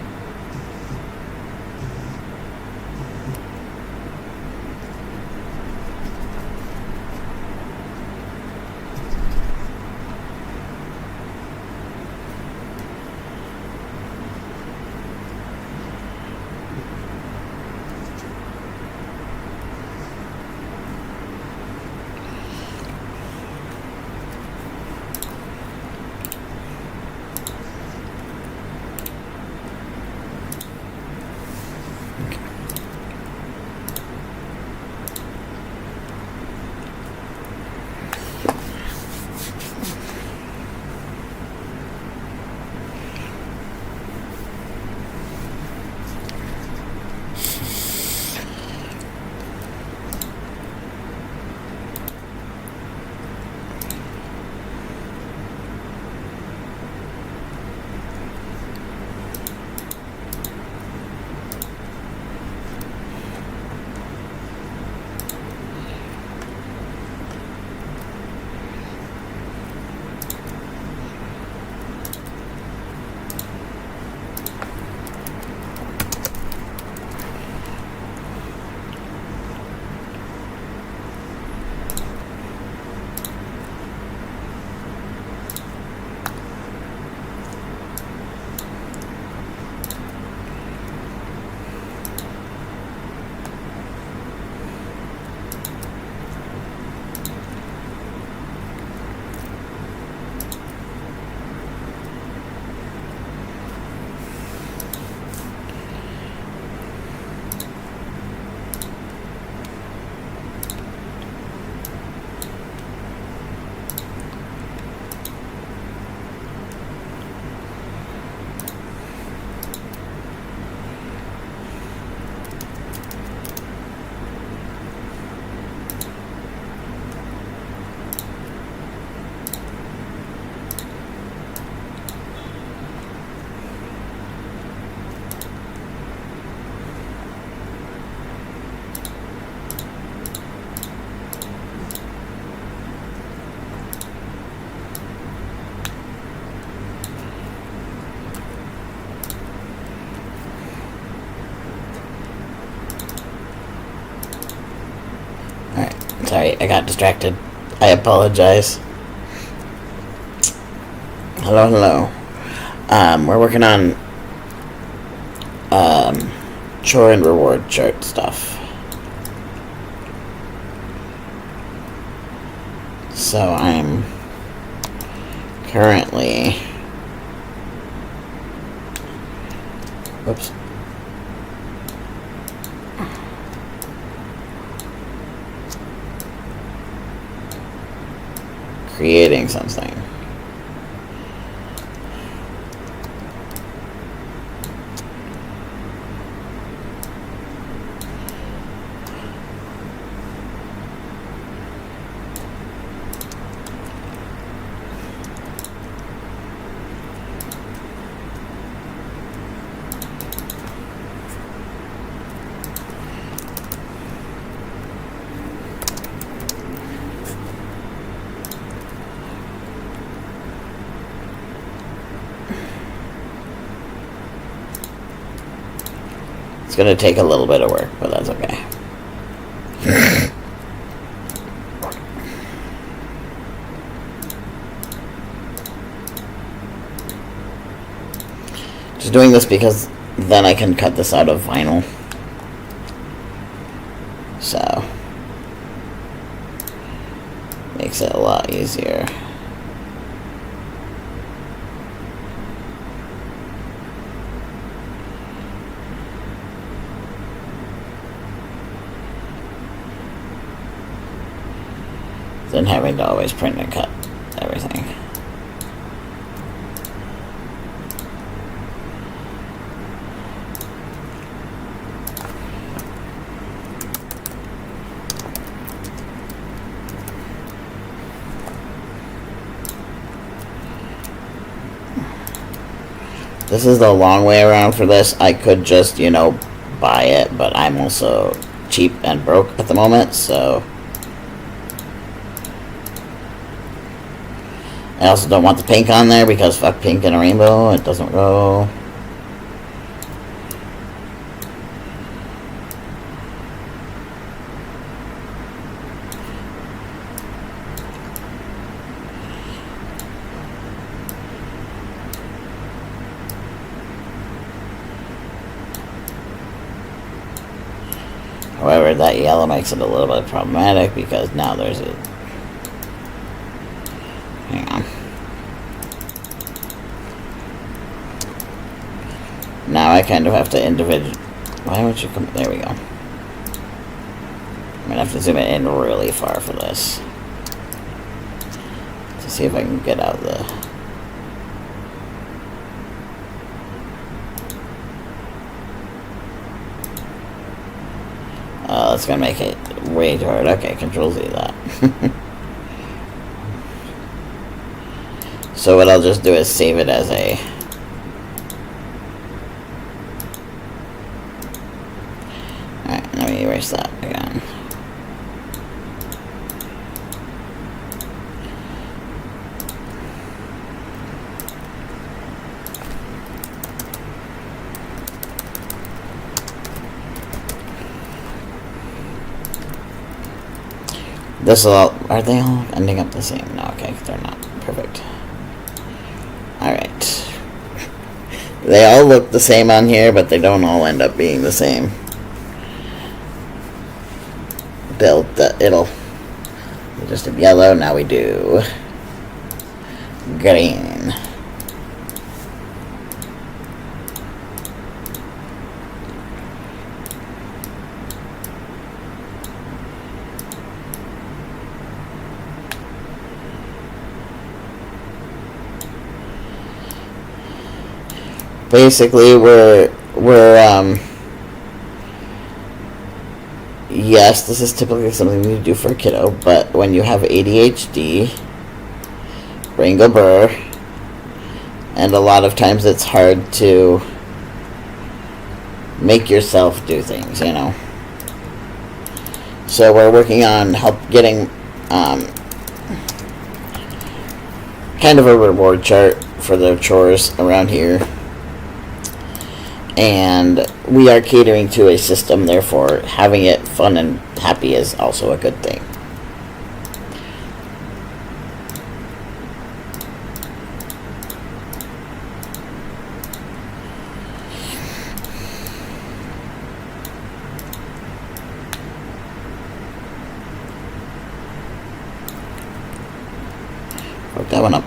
Sorry, I got distracted. I apologize. Hello, hello. We're working on chore and reward chart stuff. So I'm currently... Whoops. Creating something. It's gonna take a little bit of work, but that's okay. Just doing this because then I can cut this out of vinyl. So, makes it a lot easier. Than having to always print and cut everything. This is the long way around for this. I could just, buy it, but I'm also cheap and broke at the moment, so... I also don't want the pink on there because fuck pink in a rainbow. It doesn't go. However, that yellow makes it a little bit problematic because now there's a... Hang on. Now I kind of have to individual... Why would you come... There we go. I'm going to have to zoom it in really far for this. To see if I can get out the... That's going to make it way too hard. Okay, Control Z that. So what I'll just do is save it as a... Alright, let me erase that again. This will all... Are they all ending up the same? No, okay, they're not. Perfect. Alright. They all look the same on here, but they don't all end up being the same. It'll just did yellow, now we do green. Basically, yes, this is typically something we do for a kiddo, but when you have ADHD, Ringo Burr, and a lot of times it's hard to make yourself do things, you know. So we're working on getting kind of a reward chart for the chores around here. And we are catering to a system, therefore having it fun and happy is also a good thing. Fuck that one up.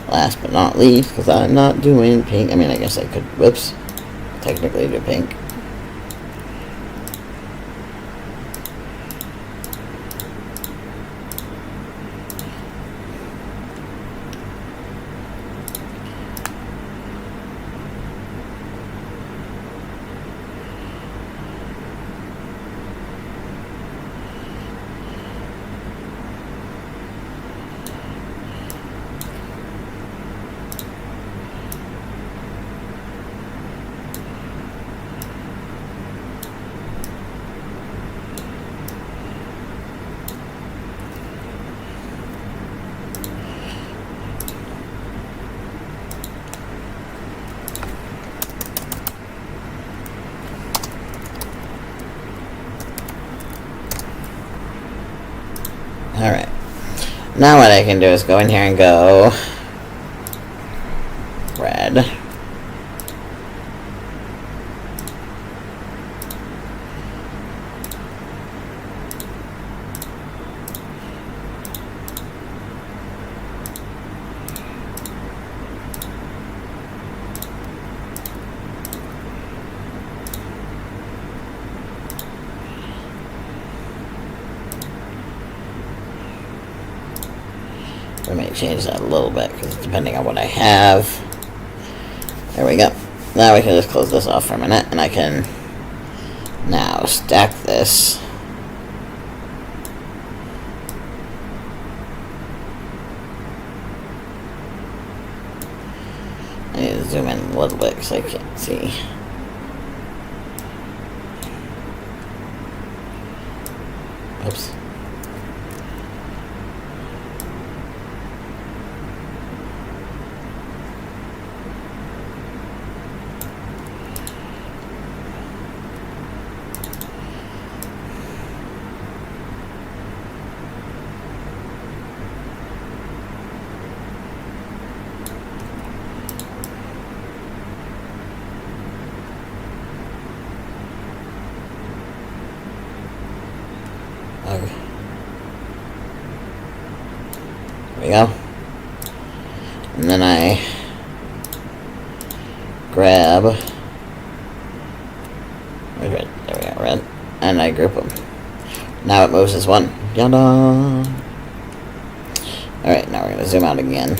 Last but not least, because I'm not doing pink. I mean, I guess I could, whoops, technically do pink. Alright. Now what I can do is go in here and go red. I may change that a little bit because depending on what I have. There we go. Now we can just close this off for a minute and I can now stack this. need to zoom in a little bit because I can't see. Oops. Okay. There we go. And then I grab red. There we go, red. And I group them. Now it moves as one. Yada! Alright, now we're going to zoom out again.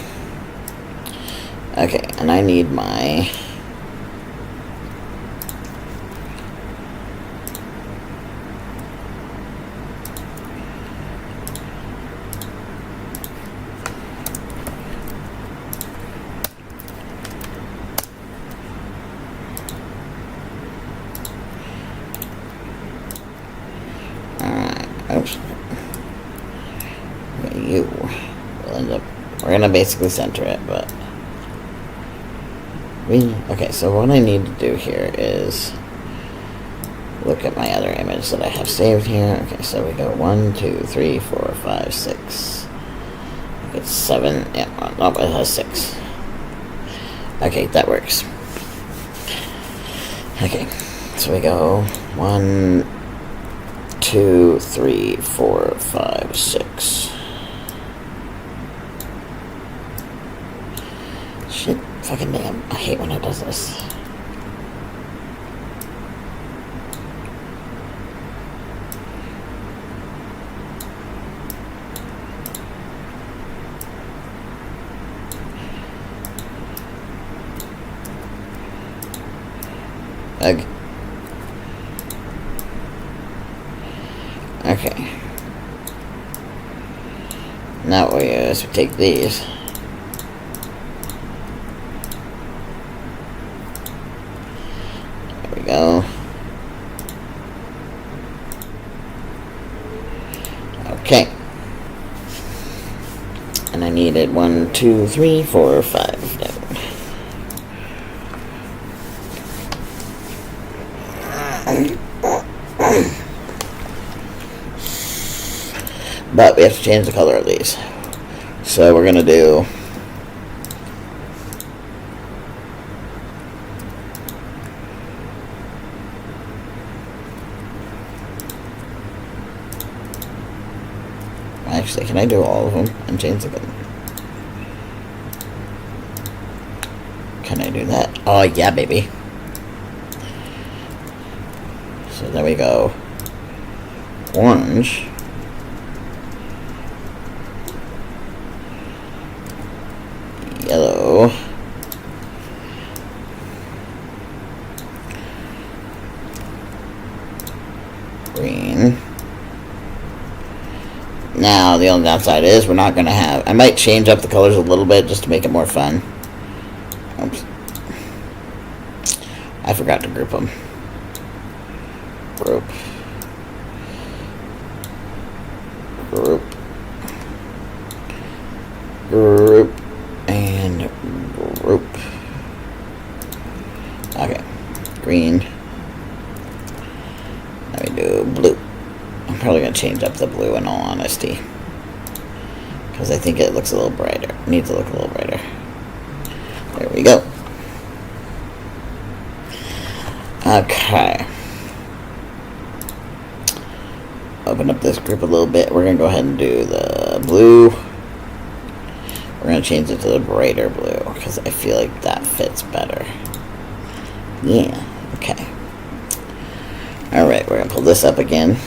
Okay, and I need my... Oops. You will end up... We're going to basically center it, but... Okay, so what I need to do here is... look at my other image that I have saved here. Okay, so we go 1, 2, 3, 4, 5, 6. It's 7. Yeah, no, it has 6. Okay, that works. Okay, so we go 1... 2, 3, 4, 5, 6. Shit, fucking damn. I hate when it does this. Ugh. Okay. Now what we do is we take these. There we go. Okay. And I needed 1, 2, 3, 4, 5 down. But we have to change the color of these. So we're going to do... Actually, can I do all of them and change the color? Can I do that? Oh, yeah, baby. So there we go. Orange. Yellow. Green. Now, the only downside is we're not going to have... I might change up the colors a little bit just to make it more fun. Oops. I forgot to group them. Group. Group. Group. And group. Okay. Green. Now we do blue. I'm probably going to change up the blue in all honesty. Because I think it looks a little brighter. It needs to look a little brighter. There we go. Okay. Open up this group a little bit. We're going to go ahead and do the blue. We're going to change it to the brighter blue because I feel like that fits better. Yeah. Okay. Alright, we're going to pull this up again.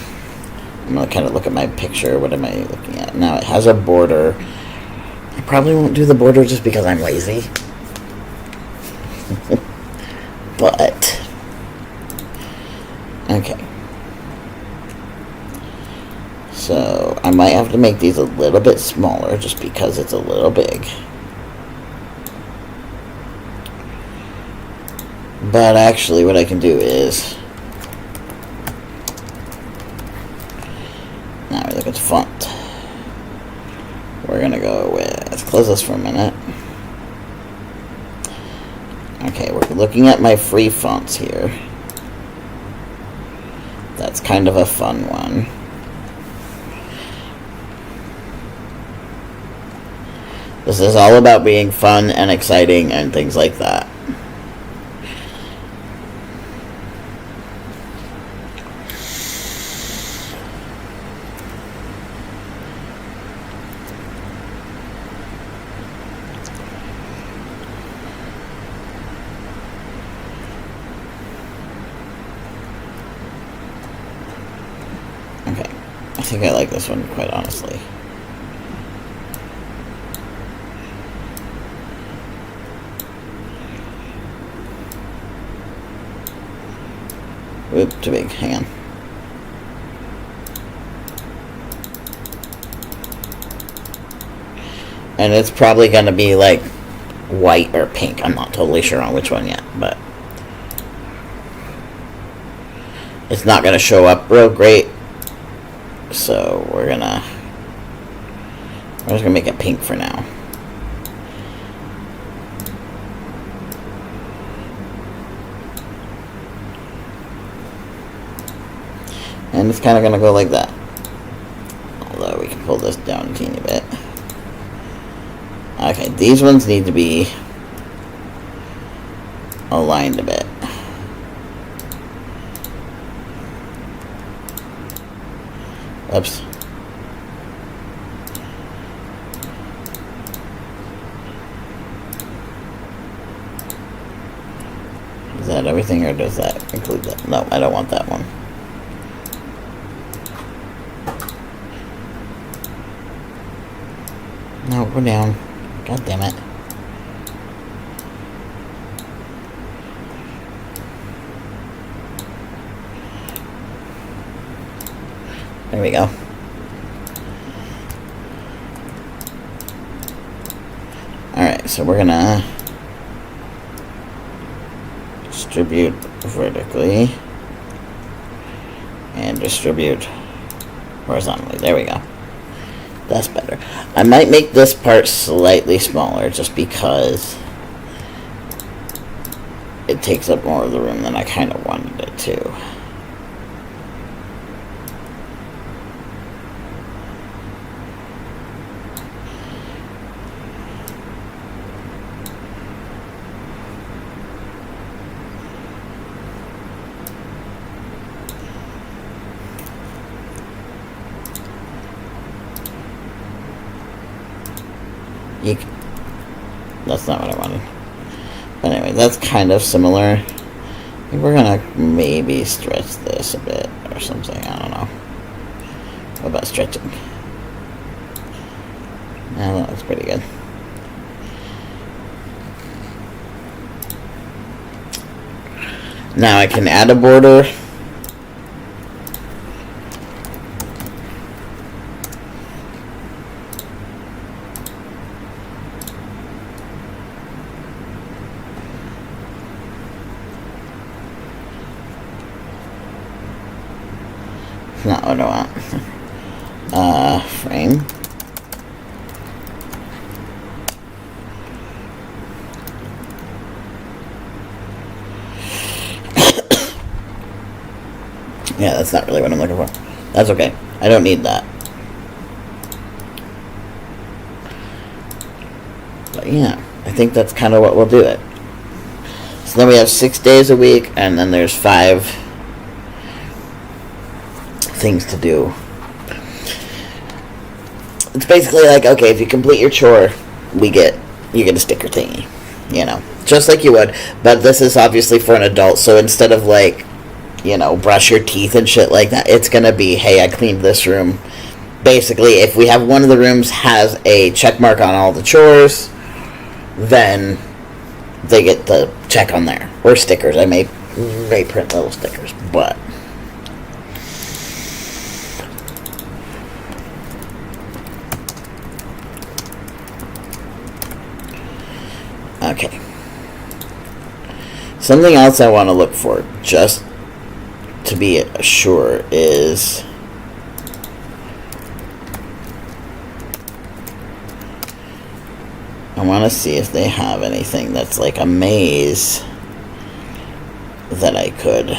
I'm going to kind of look at my picture. What am I looking at? Now it has a border. I probably won't do the border just because I'm lazy. But, okay. So, I might have to make these a little bit smaller just because it's a little big. But actually what I can do is, now we look at the font. We're gonna go with, let's close this for a minute. Okay, we're looking at my free fonts here. That's kind of a fun one. This is all about being fun and exciting and things like that. Okay, I think I like this one, quite honestly. Oop, too big. Hang on. And it's probably going to be like white or pink. I'm not totally sure on which one yet, but it's not going to show up real great. So we're just going to make it pink for now. And it's kind of going to go like that. Although we can pull this down a teeny bit. Okay, these ones need to be aligned a bit. Oops. Is that everything, or does that include that? No, I don't want that one. No, go down. God damn it. There we go. Alright, so we're gonna distribute vertically and distribute horizontally. There we go. That's better. I might make this part slightly smaller just because it takes up more of the room than I kind of wanted it to. That's not what I wanted. But anyway, that's kind of similar. I think we're gonna maybe stretch this a bit or something. I don't know. What about stretching? Yeah, that looks pretty good. Now I can add a border. Not what I want. Frame. Yeah, that's not really what I'm looking for. That's okay. I don't need that. But yeah, I think that's kind of what we'll do it. So then we have 6 days a week, and then there's 5 things to do. It's basically like, okay, if you complete your chore, you get a sticker thingy, you know, just like you would. But this is obviously for an adult, so instead of like, you know, brush your teeth and shit like that, it's gonna be, hey, I cleaned this room. Basically, if we have one of the rooms has a check mark on all the chores, then they get the check on there, or stickers. I may print little stickers, but okay. Something else I want to look for, just to be sure, is I want to see if they have anything that's like a maze that I could.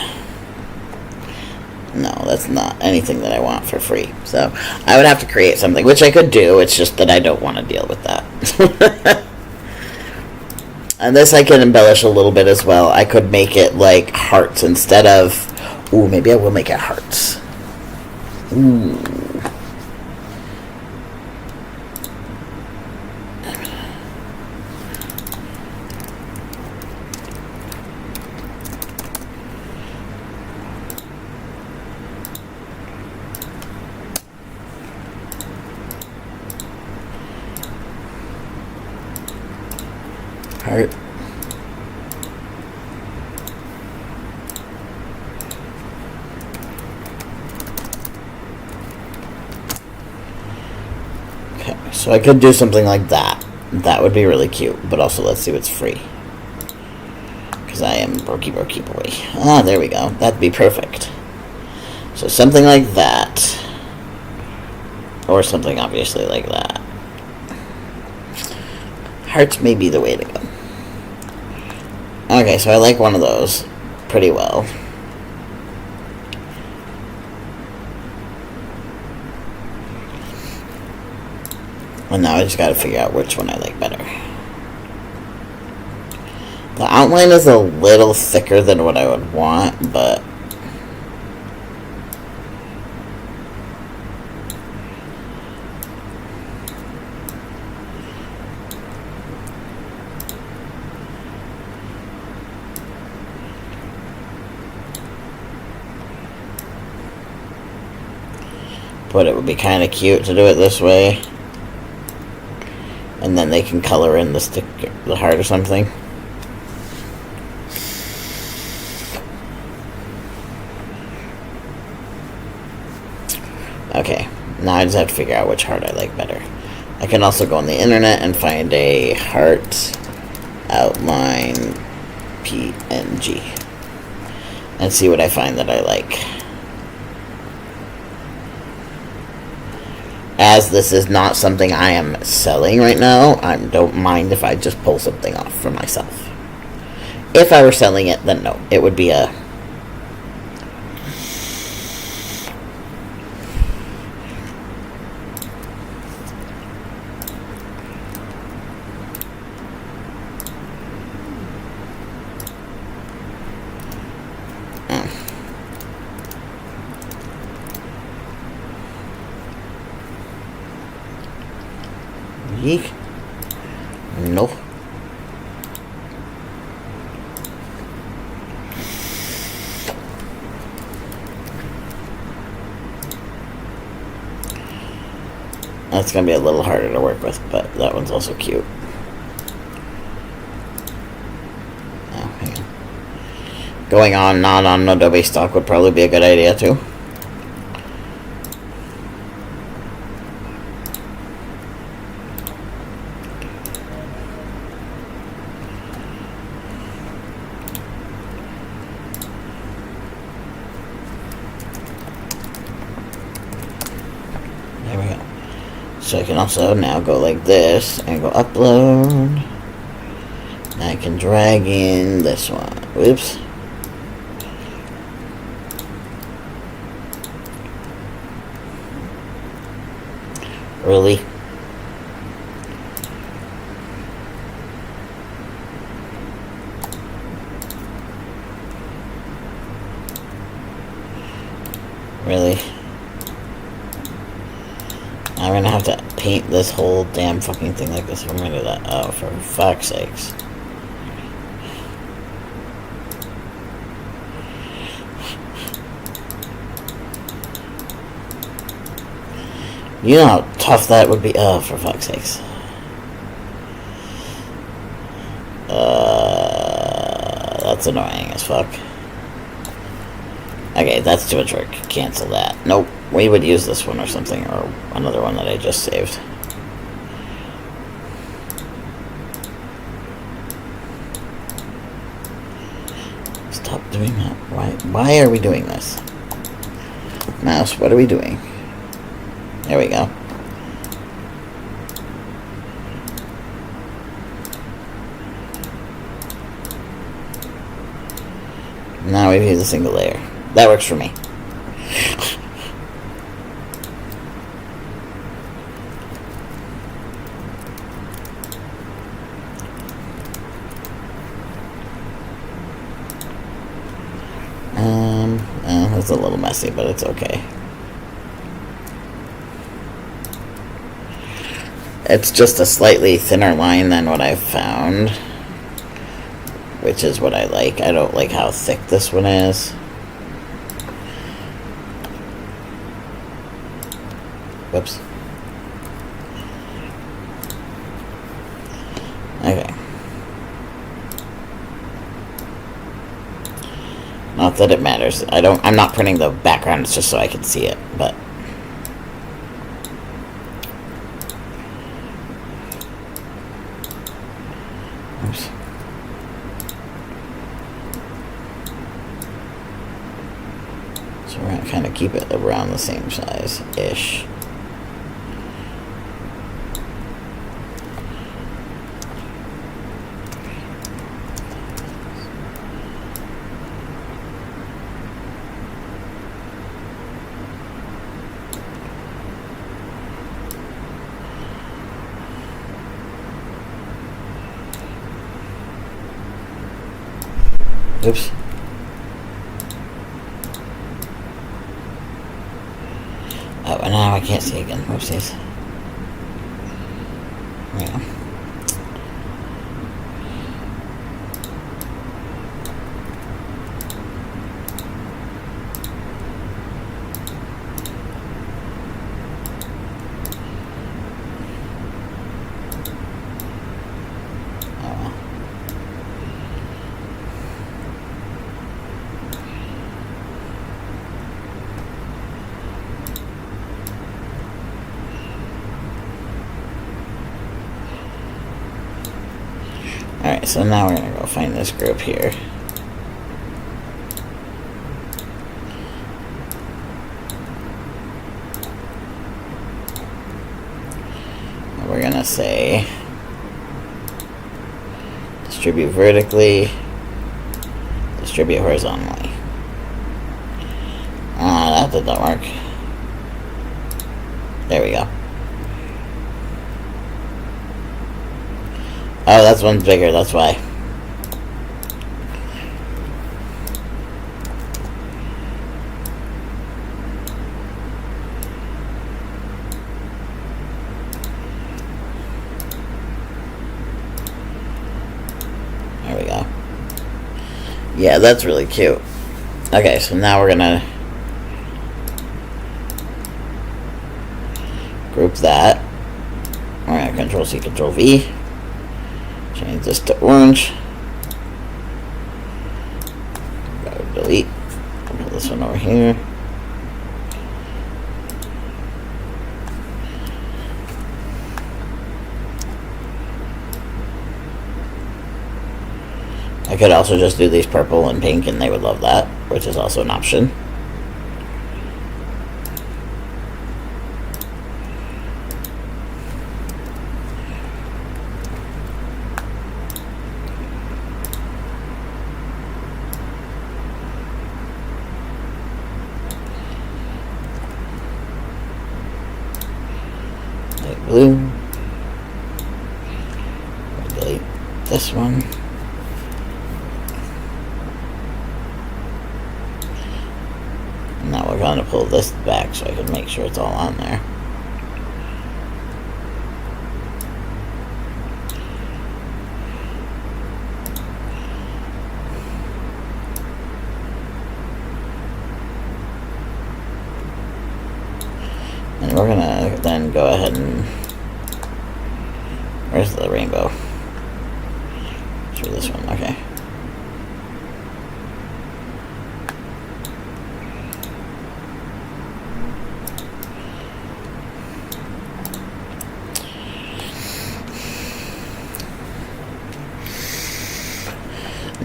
No, that's not anything that I want for free. So I would have to create something, which I could do. It's just that I don't want to deal with that. And this I can embellish a little bit as well. I could make it like hearts instead of... Ooh, maybe I will make it hearts. Ooh. Heart. Okay, so I could do something like that. That would be really cute, but also let's see what's free. Because I am brokey boy. Ah, there we go. That'd be perfect. So something like that. Or something obviously like that. Hearts may be the way to go. Okay, so I like one of those pretty well. And now I just gotta figure out which one I like better. The outline is a little thicker than what I would want, but... But it would be kind of cute to do it this way. And then they can color in the sticker, the heart or something. Okay, now I just have to figure out which heart I like better. I can also go on the internet and find a heart outline PNG and see what I find that I like. As this is not something I am selling right now, I don't mind if I just pull something off for myself. If I were selling it, then no. It would be a... Yeek. No. That's going to be a little harder to work with, but that one's also cute. Oh, hang on. Going on not on Adobe stock would probably be a good idea too. There we go. So I can also now go like this and go upload. And I can drag in this one. Whoops. Really? Really? I'm gonna have to paint this whole damn fucking thing like this if I'm gonna do that. Oh, for fuck's sakes. You know how tough that would be? Oh, for fuck's sakes. That's annoying as fuck. Okay, that's too much work. Cancel that. Nope. We would use this one or something, or another one that I just saved. doing that? Why are we doing this? Mouse, what are we doing? There we go. Now we've used a single layer. That works for me. It's a little messy, but it's okay. It's just a slightly thinner line than what I've found, which is what I like. I don't like how thick this one is. Whoops. Okay. Not that it matters. I'm not printing the background, it's just so I can see it, but oops. So we're gonna kind of keep it around the same size-ish. Oops. Oh, and now I can't see again. Whoopsies. Yeah. Alright, so now we're going to go find this group here. And we're going to say distribute vertically, distribute horizontally. That did not work. There we go. Oh, that one's bigger, that's why. There we go. Yeah, that's really cute. Okay, so now we're gonna group that. We're gonna Control-C, Control-V. Change this to orange. Go delete. Put this one over here. I could also just do these purple and pink and they would love that, which is also an option. Blue. Delete this one. Now we're going to pull this back so I can make sure it's all on there. And we're going to then go ahead and... Where's the rainbow? Through this one, okay.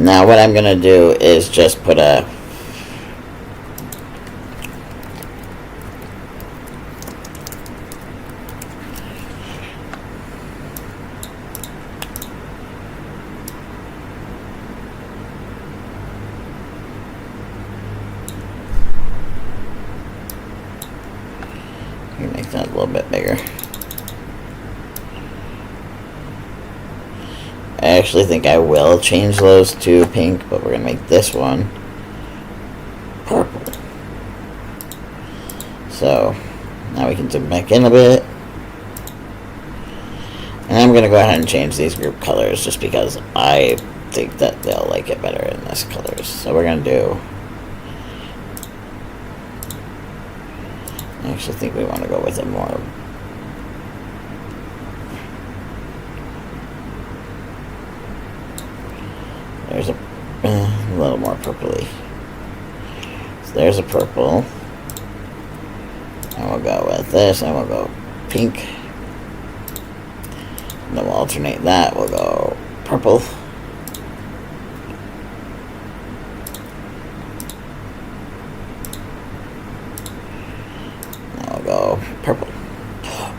Now what I'm gonna do is just put a make that a little bit bigger. I actually think I will change those to pink, but we're gonna make this one purple. So now we can zoom back in a bit. And I'm gonna go ahead and change these group colors just because I think that they'll like it better in this colors. So we're gonna do, I actually think we want to go with a more there's a little more purpley. So there's a purple. And we'll go with this, and we'll go pink. And then we'll alternate that. We'll go purple. Now we'll go purple.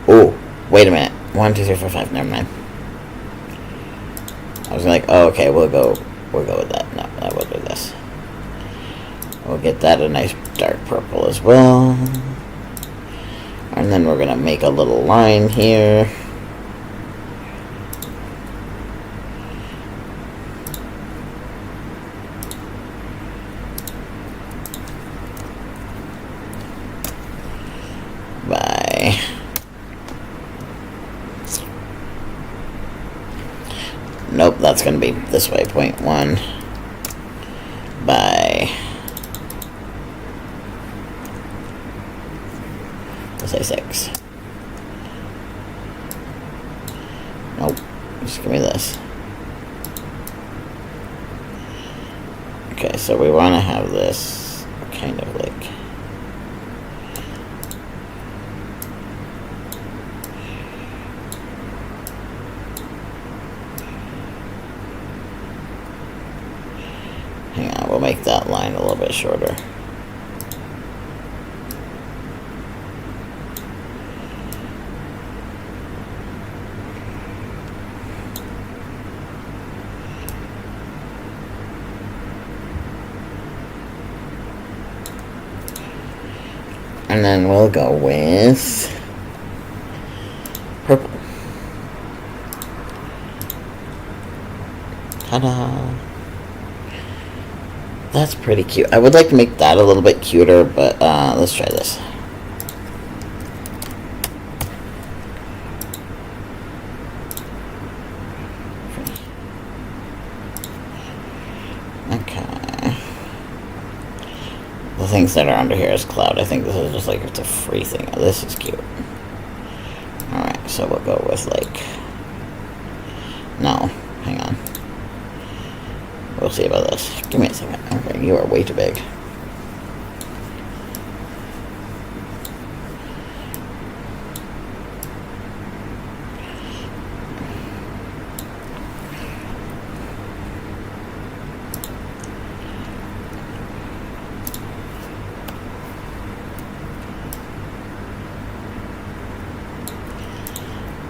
Oh, wait a minute. 1, 2, 3, 4, 5. Never mind. I was like, oh, okay, we'll go with that. No, I will do this. We'll get that a nice dark purple as well. And then we're gonna make a little line here. By nope, that's gonna be this way, 0.1 by, let's say 6. Nope, just give me this. Okay, so we want to have this kind of like, hang on, we'll make that line a little bit shorter. And then we'll go with purple. Ta-da! That's pretty cute. I would like to make that a little bit cuter, but let's try this. Okay. The things that are under here is cloud. I think this is just like, it's a free thing. This is cute. Alright, so we'll go with like, no, hang on. We'll see about this. Give me a second. Okay, you are way too big.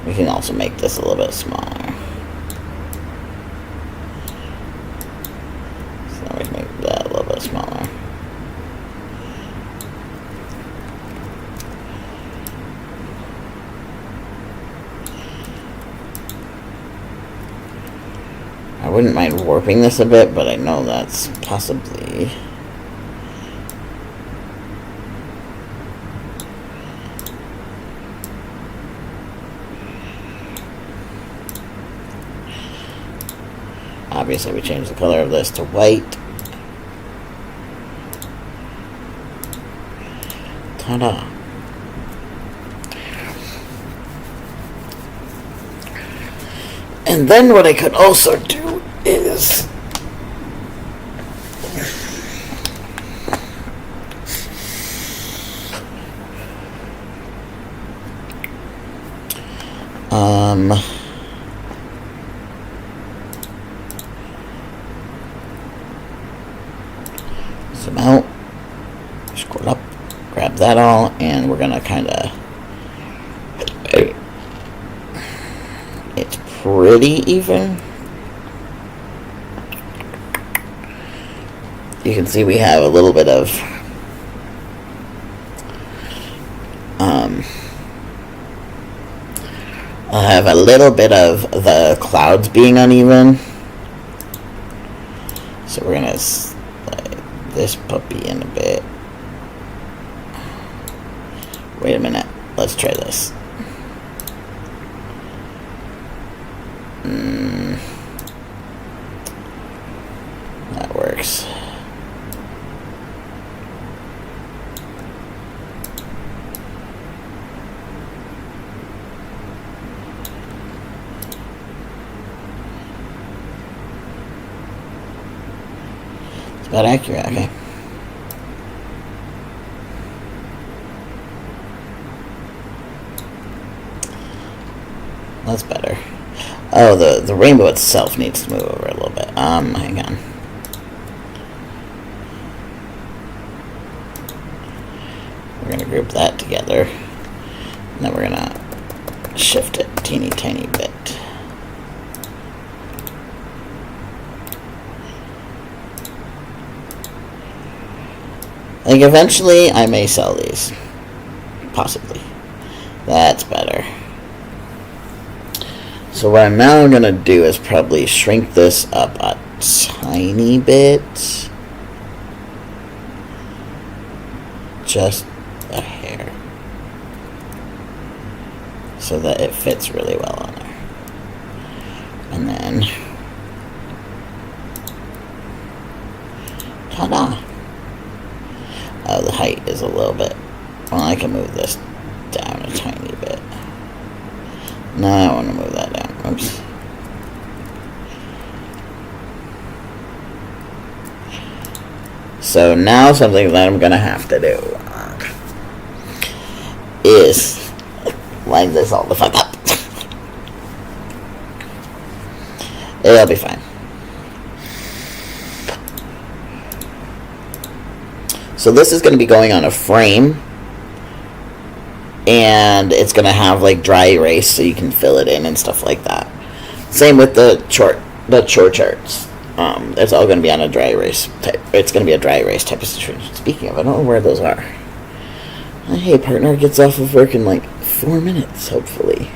We can also make this a little bit smaller. So we can make that a little bit smaller. I wouldn't mind warping this a bit, but I know that's possibly... Obviously, we changed the color of this to white. Ta-da! And then what I could also do is... that all, and we're gonna kind of. It's pretty even. You can see we have a little bit of I'll have a little bit of the clouds being uneven. So we're gonna slide this puppy in a bit. Wait a minute. Let's try this. That works. It's about accurate, okay. That's better. Oh, the rainbow itself needs to move over a little bit. Hang on. We're gonna group that together. And then we're gonna shift it a teeny tiny bit. Like, eventually I may sell these. Possibly. That's better. So what I'm now going to do is probably shrink this up a tiny bit. Just a hair. So that it fits really well on there. And then... ta-da! Oh, the height is a little bit... Well, I can move this down a tiny bit. No, I want to move that down. Oops. So now something that I'm going to have to do is line this all the fuck up. It'll be fine. So this is going to be going on a frame. And it's going to have like dry erase so you can fill it in and stuff like that. Same with the chore charts. It's all going to be on a dry erase type. It's going to be a dry erase type of situation. Speaking of, I don't know where those are. Hey, partner gets off of work in like 4 minutes, hopefully.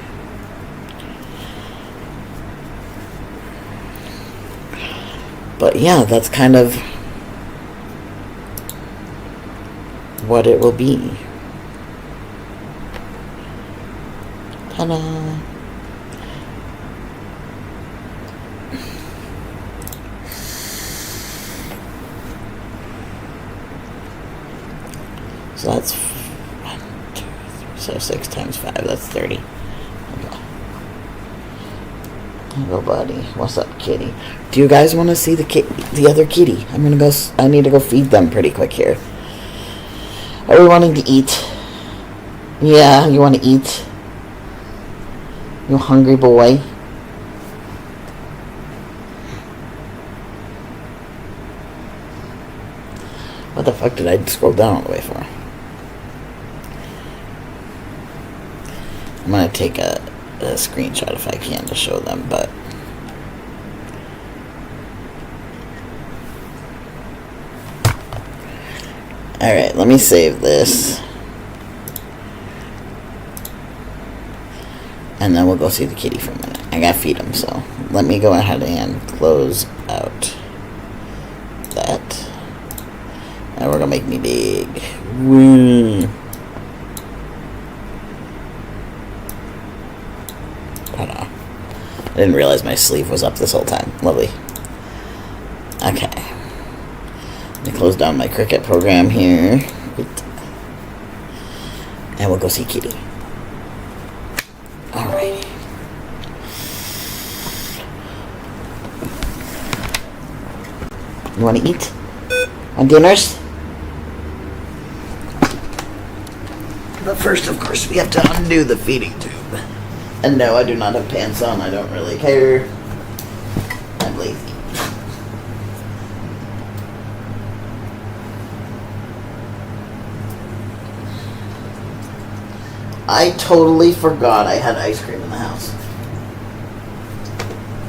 But yeah, that's kind of what it will be. Ta-da! So that's 1, 2, 3, so 6 times 5, that's 30. Okay. Hello, buddy. What's up, kitty? Do you guys want to see the other kitty? I need to go feed them pretty quick here. Are we wanting to eat? Yeah, you want to eat? You hungry boy? What the fuck did I scroll down all the way for? I'm gonna take a screenshot if I can to show them, but... Alright, let me save this. And then we'll go see the kitty for a minute. I gotta feed him, so let me go ahead and close out that. And we're gonna make me big. Woo! Ta-da. I didn't realize my sleeve was up this whole time. Lovely. Okay. Let me close down my Cricut program here. And we'll go see Kitty. Alrighty. You want to eat? On dinners? But first, of course, we have to undo the feeding tube. And no, I do not have pants on. I don't really care. I'm lazy. I totally forgot I had ice cream in the house.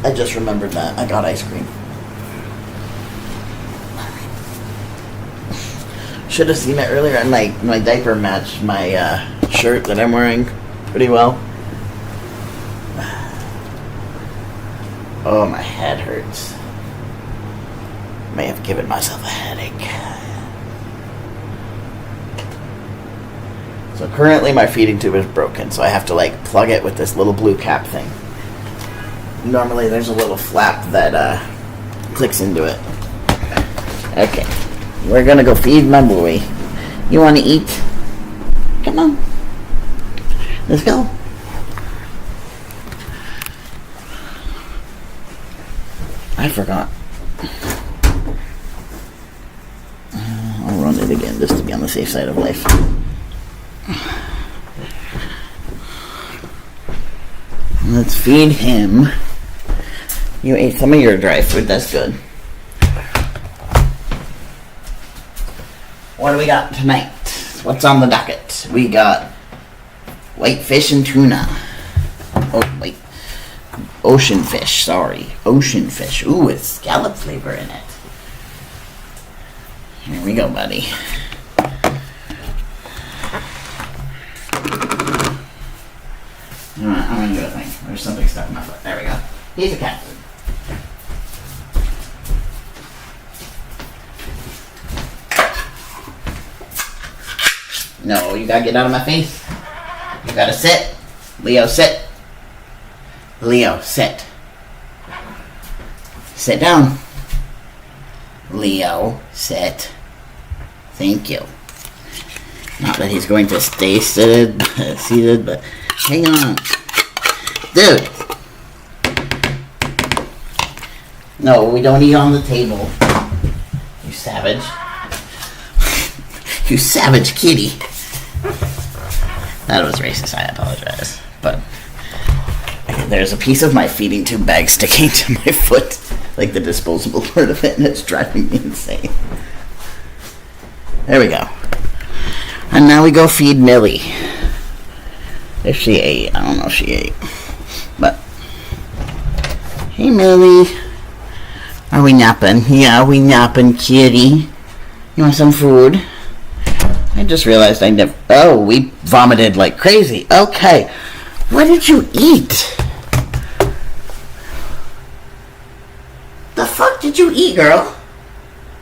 I just remembered that. I got ice cream. Should have seen it earlier, and my diaper matched my shirt that I'm wearing pretty well. Oh, my head hurts. May have given myself a headache. So currently my feeding tube is broken, so I have to plug it with this little blue cap thing. Normally there's a little flap that clicks into it. Okay, we're gonna go feed my boy. You wanna eat? Come on. Let's go. I forgot. I'll run it again just to be on the safe side of life. Let's feed him. You ate some of your dry food, that's good. What do we got tonight? What's on the docket? We got white fish and tuna. Oh, wait. Ocean fish, sorry. Ocean fish. Ooh, with scallop flavor in it. Here we go, buddy. I'm gonna do a thing. There's something stuck in my foot. There we go. He's a cat food. No, you gotta get out of my face. You gotta sit. Leo, sit. Leo, sit. Sit down. Leo, sit. Thank you. Not that he's going to stay seated, but hang on. Dude. No, we don't eat on the table. You savage. You savage kitty. That was racist, I apologize. But there's a piece of my feeding tube bag sticking to my foot, like the disposable part of it, and it's driving me insane. There we go. And now we go feed Millie. If she ate. I don't know if she ate. But, hey Millie. Are we napping? Yeah, we napping, kitty. You want some food? I just realized I never... Oh, we vomited like crazy. Okay. What did you eat? The fuck did you eat, girl?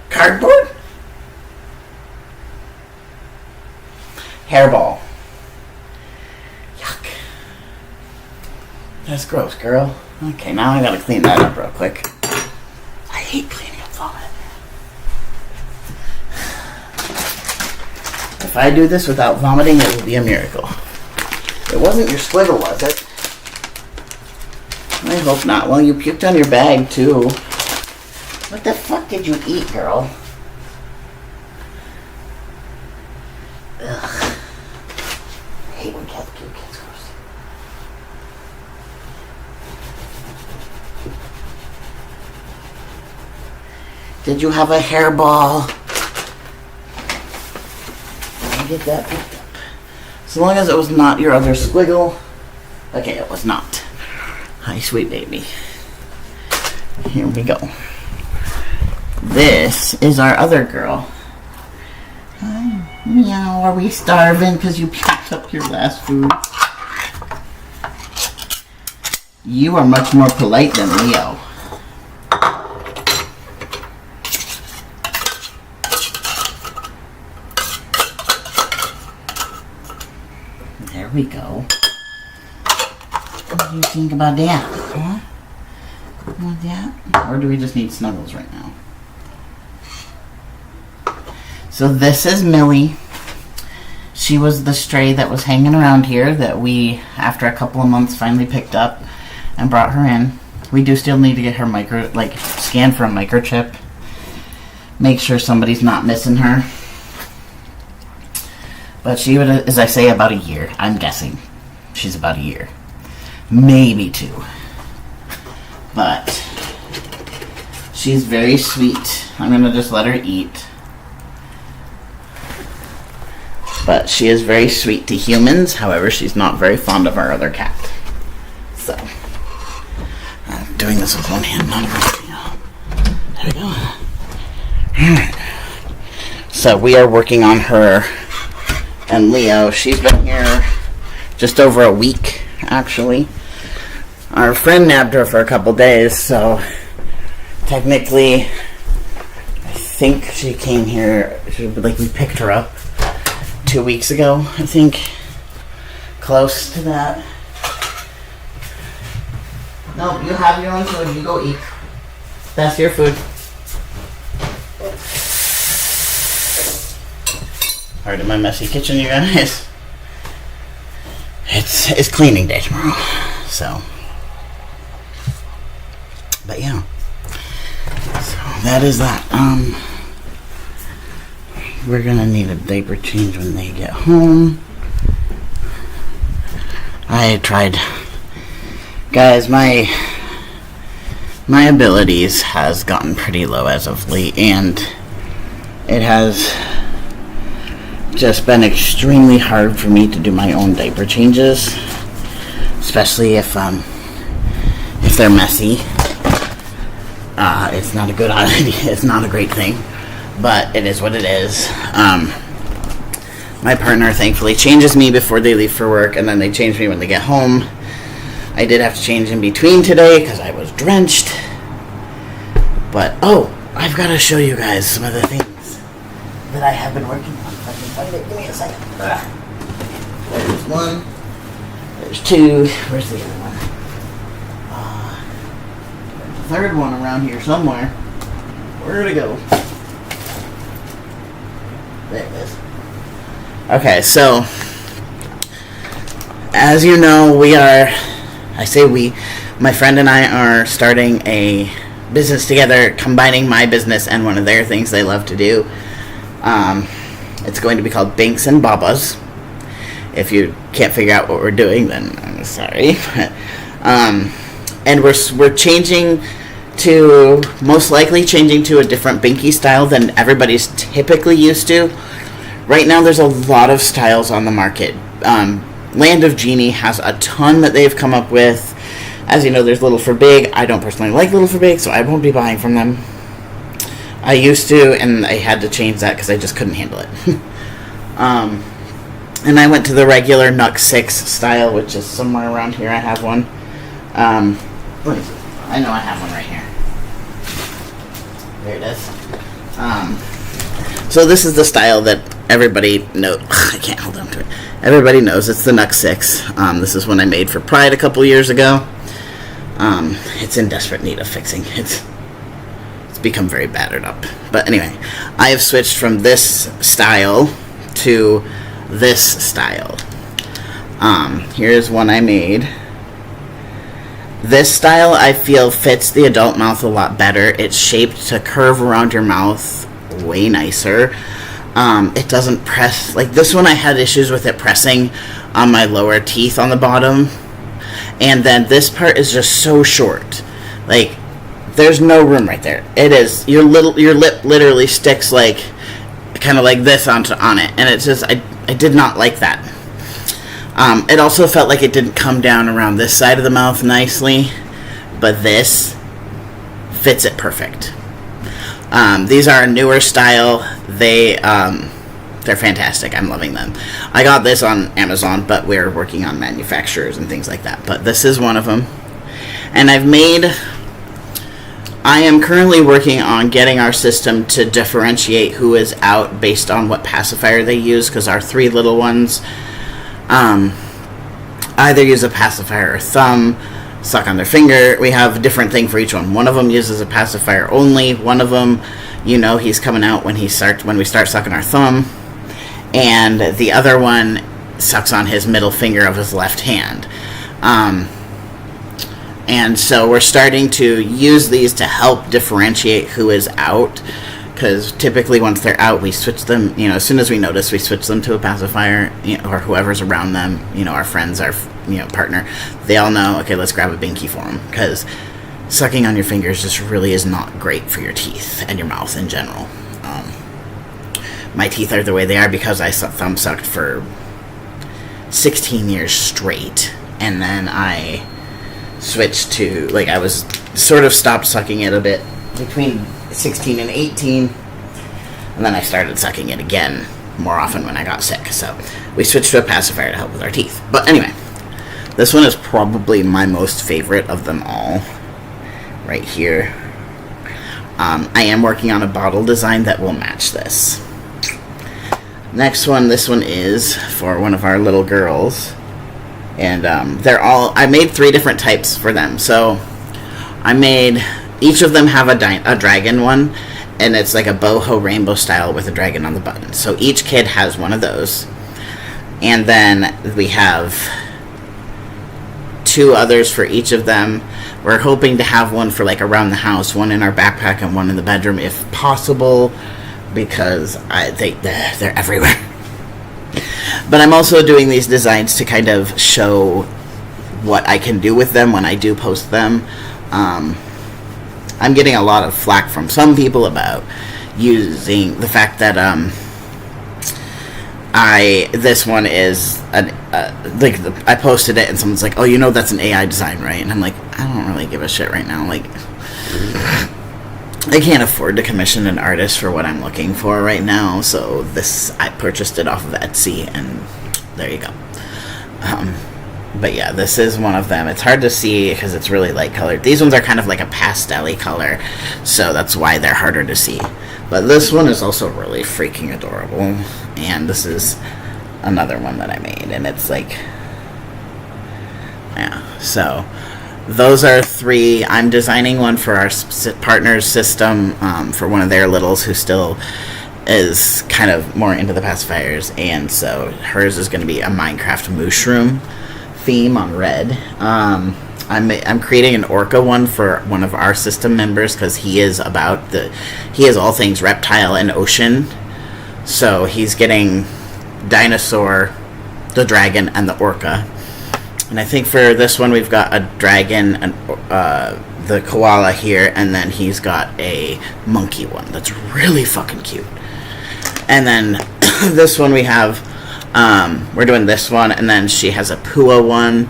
Cardboard? Hairball. Yuck. That's gross, girl. Okay, now I gotta clean that up real quick. I hate cleaning up vomit. If I do this without vomiting, it will be a miracle. It wasn't your squiggle, was it? I hope not. Well, you puked on your bag, too. What the fuck did you eat, girl? Ugh. I hate when cats puke. It's gross. Did you have a hairball? Get that picked up. As long as it was not your other squiggle. Okay, it was not. Hi, sweet baby. Here we go. This is our other girl. Hi. Meow. Are we starving because you picked up your last food? You are much more polite than Leo. There we go. What do you think about that? Huh? Want that? Or do we just need snuggles right now? So this is Millie. She was the stray that was hanging around here that we, after a couple of months, finally picked up and brought her in. We do still need to get her scanned for a microchip. Make sure somebody's not missing her. But she would, as I say, about a year. I'm guessing. She's about a year. Maybe 2. But she's very sweet. I'm going to just let her eat. But she is very sweet to humans. However, she's not very fond of our other cat. So, I'm doing this with one hand, not a big deal. There we go. Alright. So, we are working on her and Leo. She's been here just over a week, actually. Our friend nabbed her for a couple days, so technically, I think she came here, we picked her up 2 weeks ago, I think. Close to that. No, you have your own food. You go eat. That's your food. Pardon my messy kitchen, you guys. It's cleaning day tomorrow, so. But yeah. So that is that. We're gonna need a diaper change when they get home. I tried, guys. My abilities has gotten pretty low as of late, and it has just been extremely hard for me to do my own diaper changes, especially if they're messy. It's not a good idea. It's not a great thing. But it is what it is. My partner thankfully changes me before they leave for work, and then they change me when they get home. I did have to change in between today because I was drenched. But, I've got to show you guys some of the things that I have been working on. If I can find it, give me a second. There's one. There's two. Where's the other one? There's a third one around here somewhere. Where'd it go? There it is. Okay, so as you know, my friend and I are starting a business together, combining my business and one of their things they love to do. It's going to be called Binks and Babas. If you can't figure out what we're doing, then I'm sorry. And we're changing to, most likely changing to a different Binky style than everybody's typically used to. Right now there's a lot of styles on the market. Land of Genie has a ton that they've come up with. As you know, there's Little for Big. I don't personally like Little for Big, so I won't be buying from them. I used to, and I had to change that because I just couldn't handle it. And I went to the regular Nux 6 style, which is somewhere around here. I have one. What is it? I know I have one right here. There it is. So this is the style that everybody knows. I can't hold on to it. Everybody knows it's the Nux 6. This is one I made for Pride a couple years ago. It's in desperate need of fixing. It's become very battered up. But anyway, I have switched from this style to this style. Here's one I made. This style I feel fits the adult mouth a lot better. It's shaped to curve around your mouth way nicer. It doesn't press. Like this one I had issues with it pressing on my lower teeth on the bottom. And then this part is just so short. Like there's no room right there. It is your lip literally sticks like kind of like this on it, and it's just I did not like that. It also felt like it didn't come down around this side of the mouth nicely, but this fits it perfect. These are a newer style. They're fantastic. I'm loving them. I got this on Amazon, but we're working on manufacturers and things like that. But this is one of them. And I am currently working on getting our system to differentiate who is out based on what pacifier they use, because our three little ones either use a pacifier or thumb, suck on their finger. We have a different thing for each one. One of them uses a pacifier only. One of them, he's coming out when we start sucking our thumb. And the other one sucks on his middle finger of his left hand. And so we're starting to use these to help differentiate who is out, because typically once they're out, we switch them, as soon as we notice, we switch them to a pacifier, or whoever's around them, our friends, our, partner. They all know, okay, let's grab a Binky for them, because sucking on your fingers just really is not great for your teeth and your mouth in general. my teeth are the way they are because I thumb sucked for 16 years straight, and then I switched to, like, I was sort of stopped sucking it a bit between 16 and 18, and then I started sucking it again more often when I got sick, so we switched to a pacifier to help with our teeth. But anyway, this one is probably my most favorite of them all, right here. I am working on a bottle design that will match this. Next one, this one is for one of our little girls, and I made 3 different types for them. So I made, each of them have a dragon one, and it's like a boho rainbow style with a dragon on the button. So each kid has one of those, and then we have 2 others for each of them. We're hoping to have one for like around the house, one in our backpack and one in the bedroom if possible, because they're everywhere. But I'm also doing these designs to kind of show what I can do with them when I do post them. I'm getting a lot of flack from some people about using the fact that this one is I posted it and someone's like, oh, you know that's an AI design, right? And I'm like, I don't really give a shit right now. Like, I can't afford to commission an artist for what I'm looking for right now, so I purchased it off of Etsy, and there you go. But yeah, this is one of them. It's hard to see because it's really light colored. These ones are kind of like a pastel-y color, so that's why they're harder to see. But this one is also really freaking adorable, and this is another one that I made, and it's like, yeah, so those are 3. I'm designing one for our partner's system, for one of their littles who still is kind of more into the pacifiers, and so hers is going to be a Minecraft mushroom theme on red. I'm creating an orca one for one of our system members because he is all things reptile and ocean, so he's getting dinosaur, the dragon, and the orca. And I think for this one we've got a dragon, and the koala here, and then he's got a monkey one that's really fucking cute. And then this one we have, we're doing this one, and then she has a Pua one,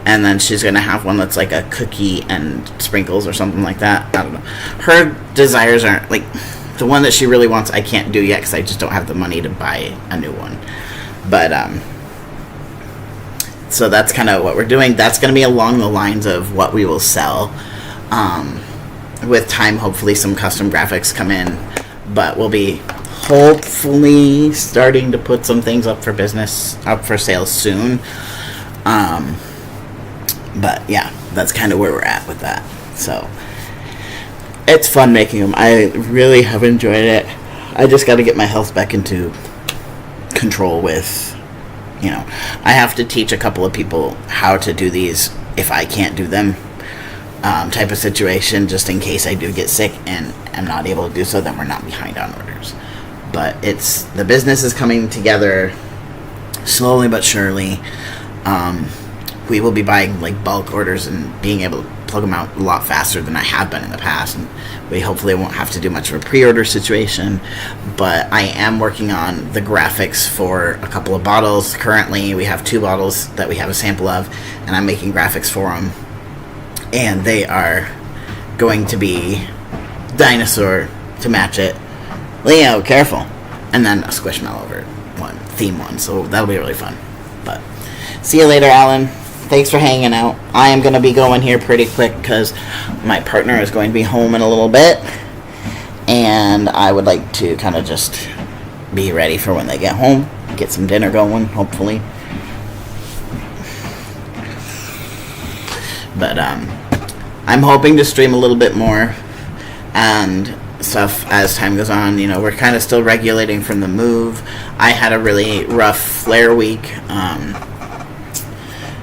and then she's going to have one that's like a cookie and sprinkles or something like that. I don't know. Her desires aren't, like, the one that she really wants I can't do yet because I just don't have the money to buy a new one. But, so that's kind of what we're doing. That's going to be along the lines of what we will sell. With time, hopefully some custom graphics come in, but we'll be hopefully starting to put some things up for sale soon. But yeah, that's kind of where we're at with that. So it's fun making them. I really have enjoyed it. I just got to get my health back into control with, I have to teach a couple of people how to do these if I can't do them, type of situation, just in case I do get sick and am not able to do so, then we're not behind on orders. But the business is coming together slowly but surely. We will be buying like bulk orders and being able to plug them out a lot faster than I have been in the past, and we hopefully won't have to do much of a pre-order situation. But I am working on the graphics for a couple of bottles. Currently we have 2 bottles that we have a sample of, and I'm making graphics for them, and they are going to be dinosaur to match it, Leo, careful, and then a Squishmallow one, theme one, so that'll be really fun. But see you later, Alan. Thanks for hanging out. I am going to be going here pretty quick because my partner is going to be home in a little bit, and I would like to kind of just be ready for when they get home, get some dinner going, hopefully. But I'm hoping to stream a little bit more and stuff as time goes on. We're kind of still regulating from the move. I had a really rough flare week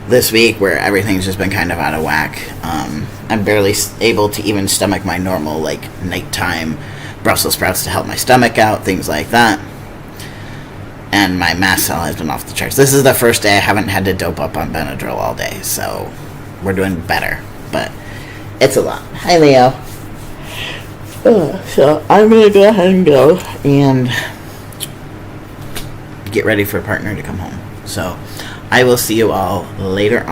this week where everything's just been kind of out of whack. I'm barely able to even stomach my normal nighttime Brussels sprouts to help my stomach out, things like that. And my mast cell has been off the charts. This is the first day I haven't had to dope up on Benadryl all day, so we're doing better, but it's a lot. Hi, Leo. So I'm gonna go ahead and go, and get ready for a partner to come home. So I will see you all later on.